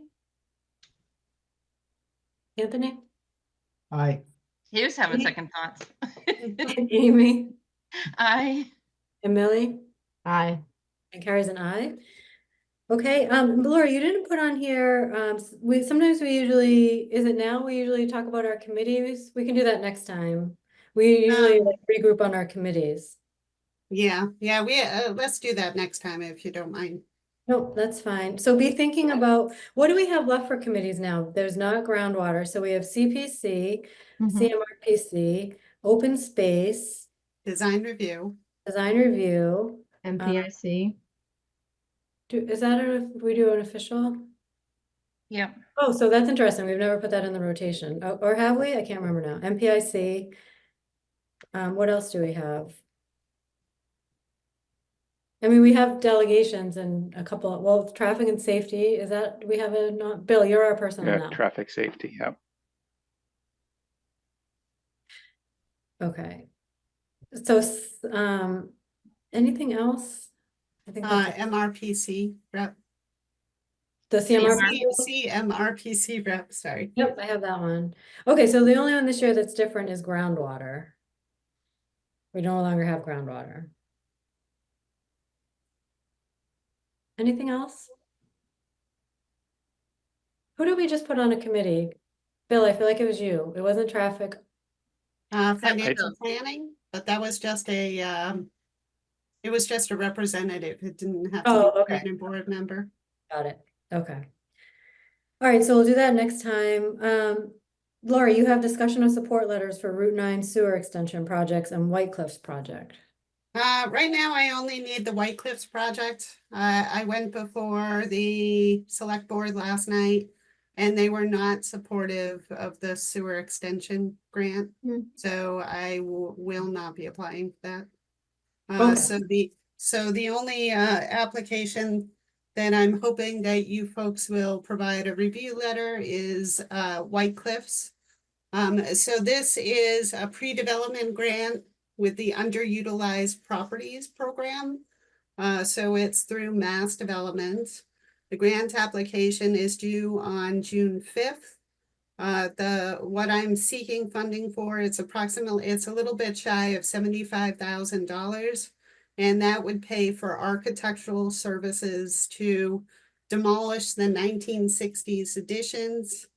Anthony? Aye. He was having Me? second thoughts. Amy? I, And Millie? Aye. And Carrie's an aye. Okay, Laura, you didn't put on here, sometimes we usually, is it now we usually talk about our committees? We can do that next time. We usually like regroup on our committees. Yeah, let's do that next time if you don't mind. Nope, that's fine. So be thinking about, what do we have left for committees now? There's not groundwater, so we have CPC, Mhm. CMRPC, open space, Design review. design review. MPIC. Is that we do an official? yeah, Oh, so that's interesting. We've never put that in the rotation. Oh, or have we? I can't remember now. MPIC. What else do we have? I mean, we have delegations and a couple, well, traffic and safety, is that, we have not, Bill, you're our person on yeah, that. traffic safety, yeah. Okay. So, anything else? I think that's MRPC rep. the CMRPC. CMRPC rep, sorry. Yep, I have that one. Okay, so the only one this year that's different is groundwater. We no longer have groundwater. Anything else? Who did we just put on a committee? Bill, I feel like it was you. It wasn't traffic. Financial planning, but that was just it was just a representative. It didn't have to be Oh, a okay. planning board member. Got it. Okay. All right, so we'll do that next time. Laura, you have discussion of support letters for Route 9 sewer extension projects and White Cliffs project. Right now, I only need the White Cliffs project. I went before the select board last night, and they were not supportive of the sewer extension grant. So I will not be applying for that. Okay. So the only application that I'm hoping that you folks will provide a review letter is White Cliffs. So this is a pre-development grant with the underutilized properties program. So it's through Mass Development. The grant application is due on June 5th. What I'm seeking funding for, it's a little bit shy of $75,000. And that would pay for architectural services to demolish the 1960s additions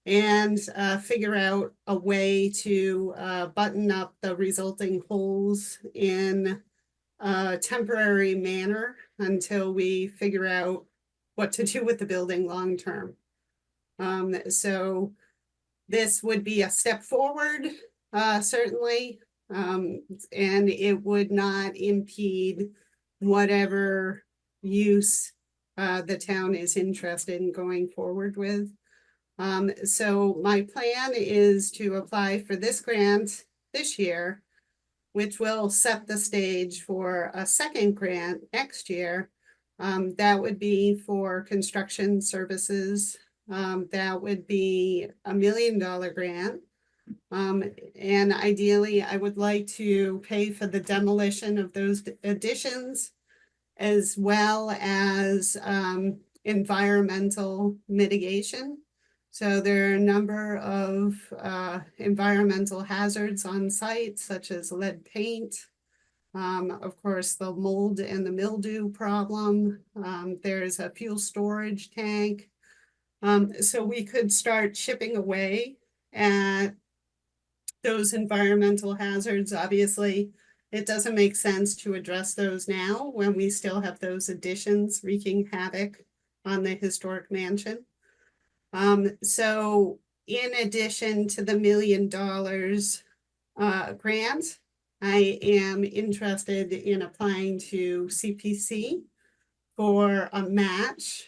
and figure out a way to button up the resulting holes in a temporary manner until we figure out what to do with the building long term. So this would be a step forward, certainly, and it would not impede whatever use the town is interested in going forward with. So my plan is to apply for this grant this year, which will set the stage for a second grant next year. That would be for construction services. That would be $1 million grant. And ideally, I would like to pay for the demolition of those additions as well as environmental mitigation. So there are a number of environmental hazards on site, such as lead paint. Of course, the mold and the mildew problem. There's a fuel storage tank. So we could start chipping away at those environmental hazards. Obviously, it doesn't make sense to address those now when we still have those additions wreaking havoc on the historic mansion. So in addition to the $1 million grant, I am interested in applying to CPC for a match,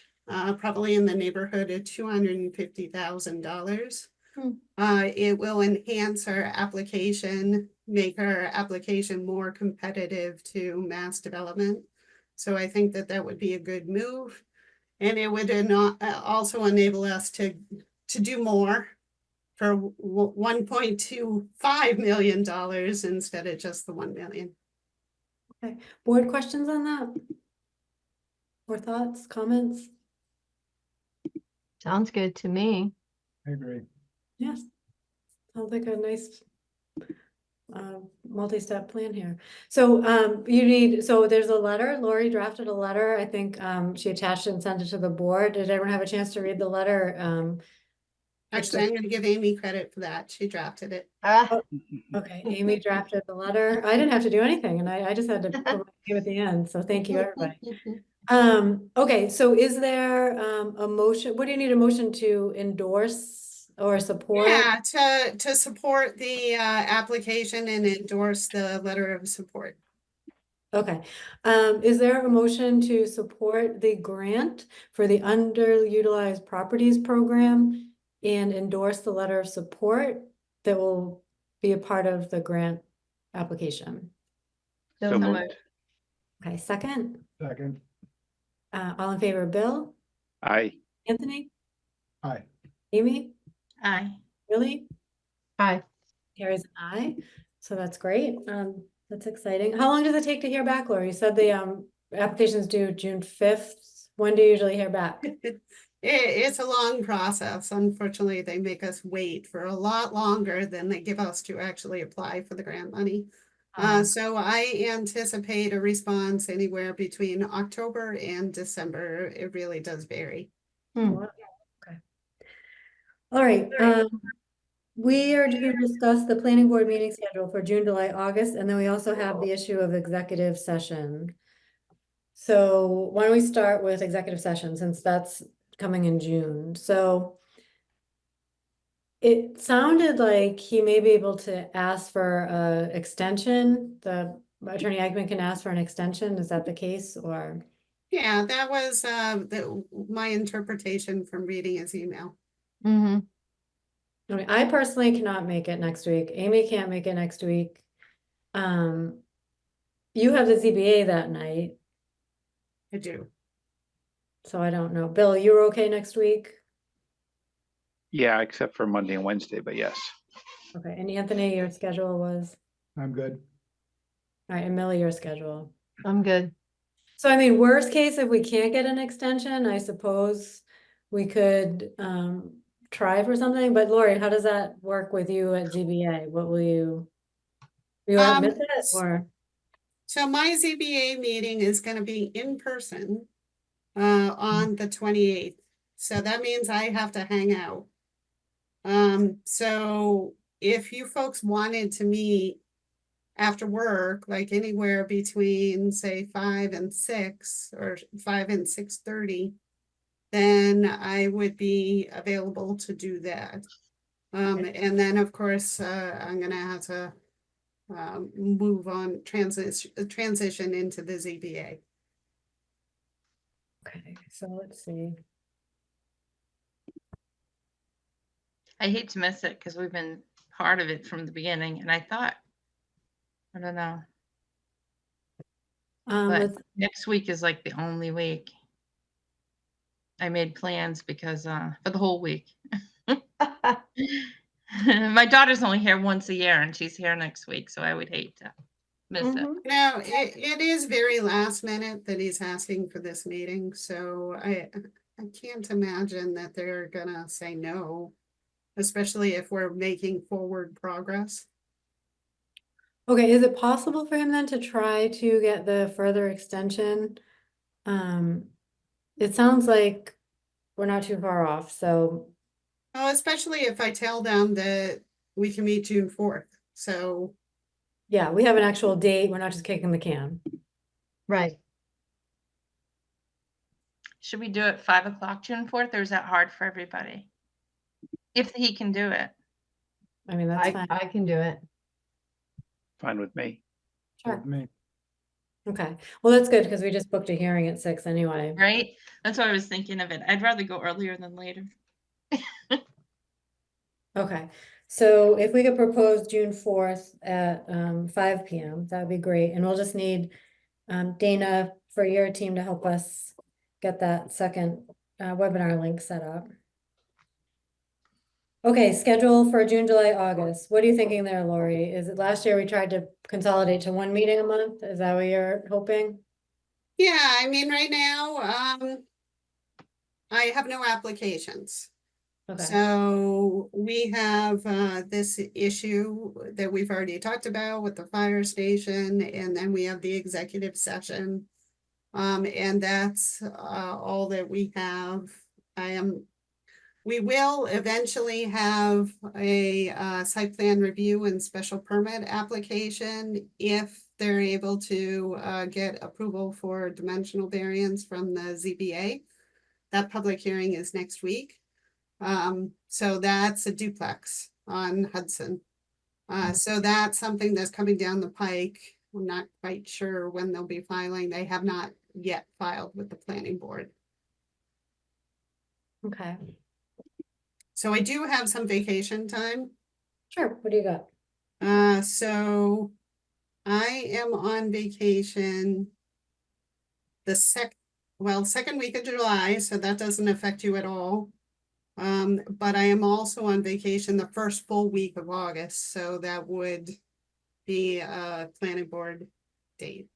probably in the neighborhood of $250,000. It will enhance our application, make our application more competitive to Mass Development. So I think that that would be a good move. And it would not also enable us to do more for $1.25 million instead of just the 1 million. Board questions on that? Or thoughts, comments? Sounds good to me. I agree. Yes. Sounds like a nice multi-step plan here. So so there's a letter, Lori drafted a letter. I think she attached it and sent it to the board. Did everyone have a chance to read the letter? Actually, I'm gonna give Amy credit for that. She drafted it. Ah, Okay, Amy drafted the letter. I didn't have to do anything and I just had to put my name at the end. So thank you, everybody. Okay, so is there a motion? What do you need a motion to endorse or support? Yeah, to support the application and endorse the letter of support. Okay, is there a motion to support the grant for the underutilized properties program and endorse the letter of support that will be a part of the grant application? So moved. moved. Okay, second, Second, all in favor, Bill, Aye. Anthony, aye. Amy, Aye. Billy? Hi. Carries an aye, so that's great. That's exciting. How long does it take to hear back, Laura? You said the application's due June 5th. When do you usually hear back? It's a long process. Unfortunately, they make us wait for a lot longer than they give us to actually apply for the grant money. So I anticipate a response anywhere between October and December. It really does vary. Wow, okay. All right, we are to discuss the planning board meeting schedule for June, July, August, and then we also have the issue of executive session. So why don't we start with executive session since that's coming in June? So it sounded like he may be able to ask for a extension. The Attorney Eichman can ask for an extension. Is that the case or? Yeah, that was my interpretation from reading his email. Mm-hmm. I mean, I personally cannot make it next week. Amy can't make it next week. You have the ZBA that night, I do. so I don't know. Bill, you're okay next week? Yeah, except for Monday and Wednesday, but yes. Okay, and Anthony, your schedule was, I'm good. all right, and Millie, your schedule. I'm good. So I mean, worst case, if we can't get an extension, I suppose we could try for something, but Lori, how does that work with you at ZBA? What will you miss it or? So my ZBA meeting is gonna be in person on the 28th. So that means I have to hang out. So if you folks wanted to meet after work, like anywhere between say 5 and 6 or 5 and 6:30, then I would be available to do that. And then of course, I'm gonna have to move on, transition into the ZBA. Okay, so let's see. I hate to miss it because we've been part of it from the beginning and I don't know, but Let's, next week is like the only week. I made plans because for the whole week. My daughter's only here once a year and she's here next week, so I would hate to miss it. Mhm. Now, it is very last minute that he's asking for this meeting, so I can't imagine that they're gonna say no, especially if we're making forward progress. okay, is it possible for him then to try to get the further extension? It sounds like we're not too far off, so Oh, especially if I tell them that we can meet June 4th, so. yeah, we have an actual date. We're not just kicking the can. Right. Should we do it 5 o'clock June 4th, or is that hard for everybody? If he can do it. I mean, that's fine. I can do it. Fine with me. Sure. With me. Okay, well, that's good because we just booked a hearing at 6 anyway. Right? That's what I was thinking of it. I'd rather go earlier than later. Okay, so if we could propose June 4th at 5 p.m., that would be great. And we'll just need Dana for your team to help us get that second webinar link set up. Okay, schedule for June, July, August. What are you thinking there, Lori? Is it last year we tried to consolidate to one meeting a month? Is that what you're hoping? Yeah, I mean, right now, I have no applications. Okay, So we have this issue that we've already talked about with the fire station, and then we have the executive session. And that's all that we have. We will eventually have a site plan review and special permit application if they're able to get approval for dimensional variance from the ZBA. That public hearing is next week. So that's a duplex on Hudson. So that's something that's coming down the pike. I'm not quite sure when they'll be filing. They have not yet filed with the planning board. okay, So I do have some vacation time. sure. What do you got? So I am on vacation the second week of July, so that doesn't affect you at all. But I am also on vacation the first full week of August, so that would be a planning board date.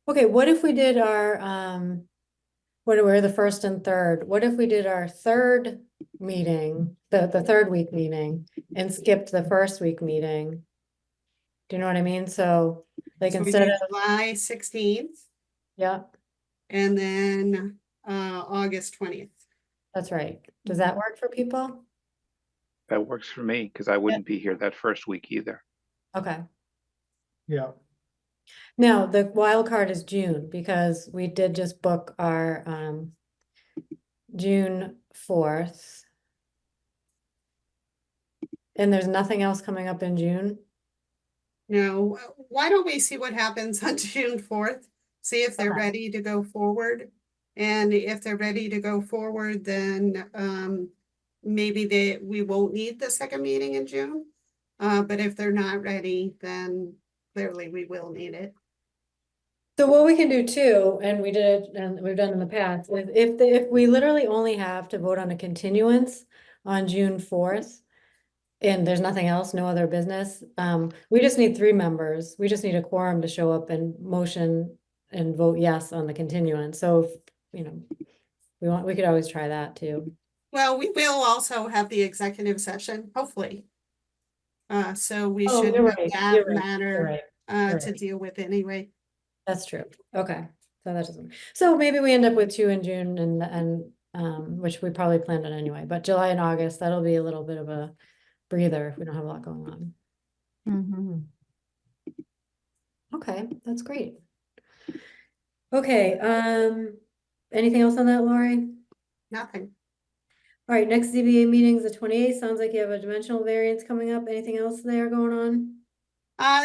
Okay, what if we did our, what were the first and third? What if we did our third meeting, the third week meeting and skipped the first week meeting? Do you know what I mean? So like So we instead do of, July 16th yeah, and then August 20th. that's right. Does that work for people? That works for me because I wouldn't be here that first week either. Okay. Yeah, Now, the wild card is June because we did just book our June 4th. And there's nothing else coming up in June? No, why don't we see what happens on June 4th? See if they're Okay. ready to go forward. And if they're ready to go forward, then maybe we won't need the second meeting in June. But if they're not ready, then clearly we will need it. So what we can do too, and we did it and we've done in the past, is if we literally only have to vote on a continuance on June 4th, and there's nothing else, no other business, we just need 3 members. We just need a quorum to show up and motion and vote yes on the continuance. So, if, you know, we could always try that too. Well, we will also have the executive session, hopefully. So we Oh, should you're have right, that you're right, you're matter right, you're to right. deal with anyway. That's true. Okay. So that doesn't, so maybe we end up with 2 in June and which we probably planned on anyway, but July and August, that'll be a little bit of a breather if we don't have a lot going on. Mhm. Okay, that's great. Okay, anything else on that, Lori? Nothing. All right, next ZBA meeting is the 28th. Sounds like you have a dimensional variance coming up. Anything else there going on?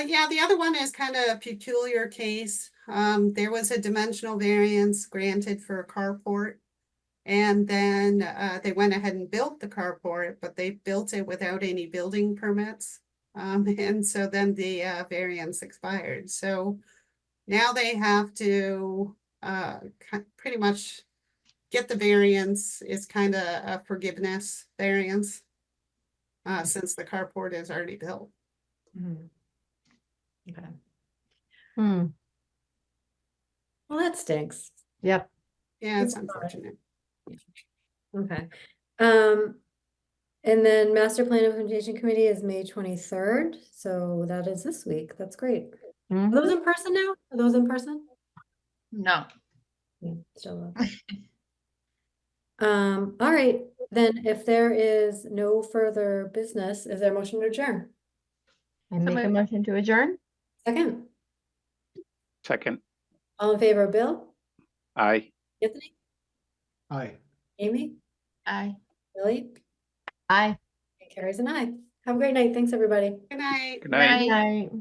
Yeah, the other one is kind of a peculiar case. There was a dimensional variance granted for a carport. And then they went ahead and built the carport, but they built it without any building permits. And so then the variance expired. So now they have to pretty much get the variance. It's kind of a forgiveness variance since the carport is already built. Mhm. Okay, Hmm. well, that stinks. Yep. Yeah, it's It's unfortunate. Okay. And then Master Plan Implementation Committee is May 23rd, so that is this week. That's great. Are those in person now? Are those in person? No. Yeah, still. All right, then if there is no further business, is there a motion to adjourn? I make a motion to adjourn? Second, Second, all in favor, Bill, aye. Anthony, aye. Amy, Aye. Billy, Aye. and Carrie's an aye. Have a great night. Thanks, everybody. Good night. Good night. Night.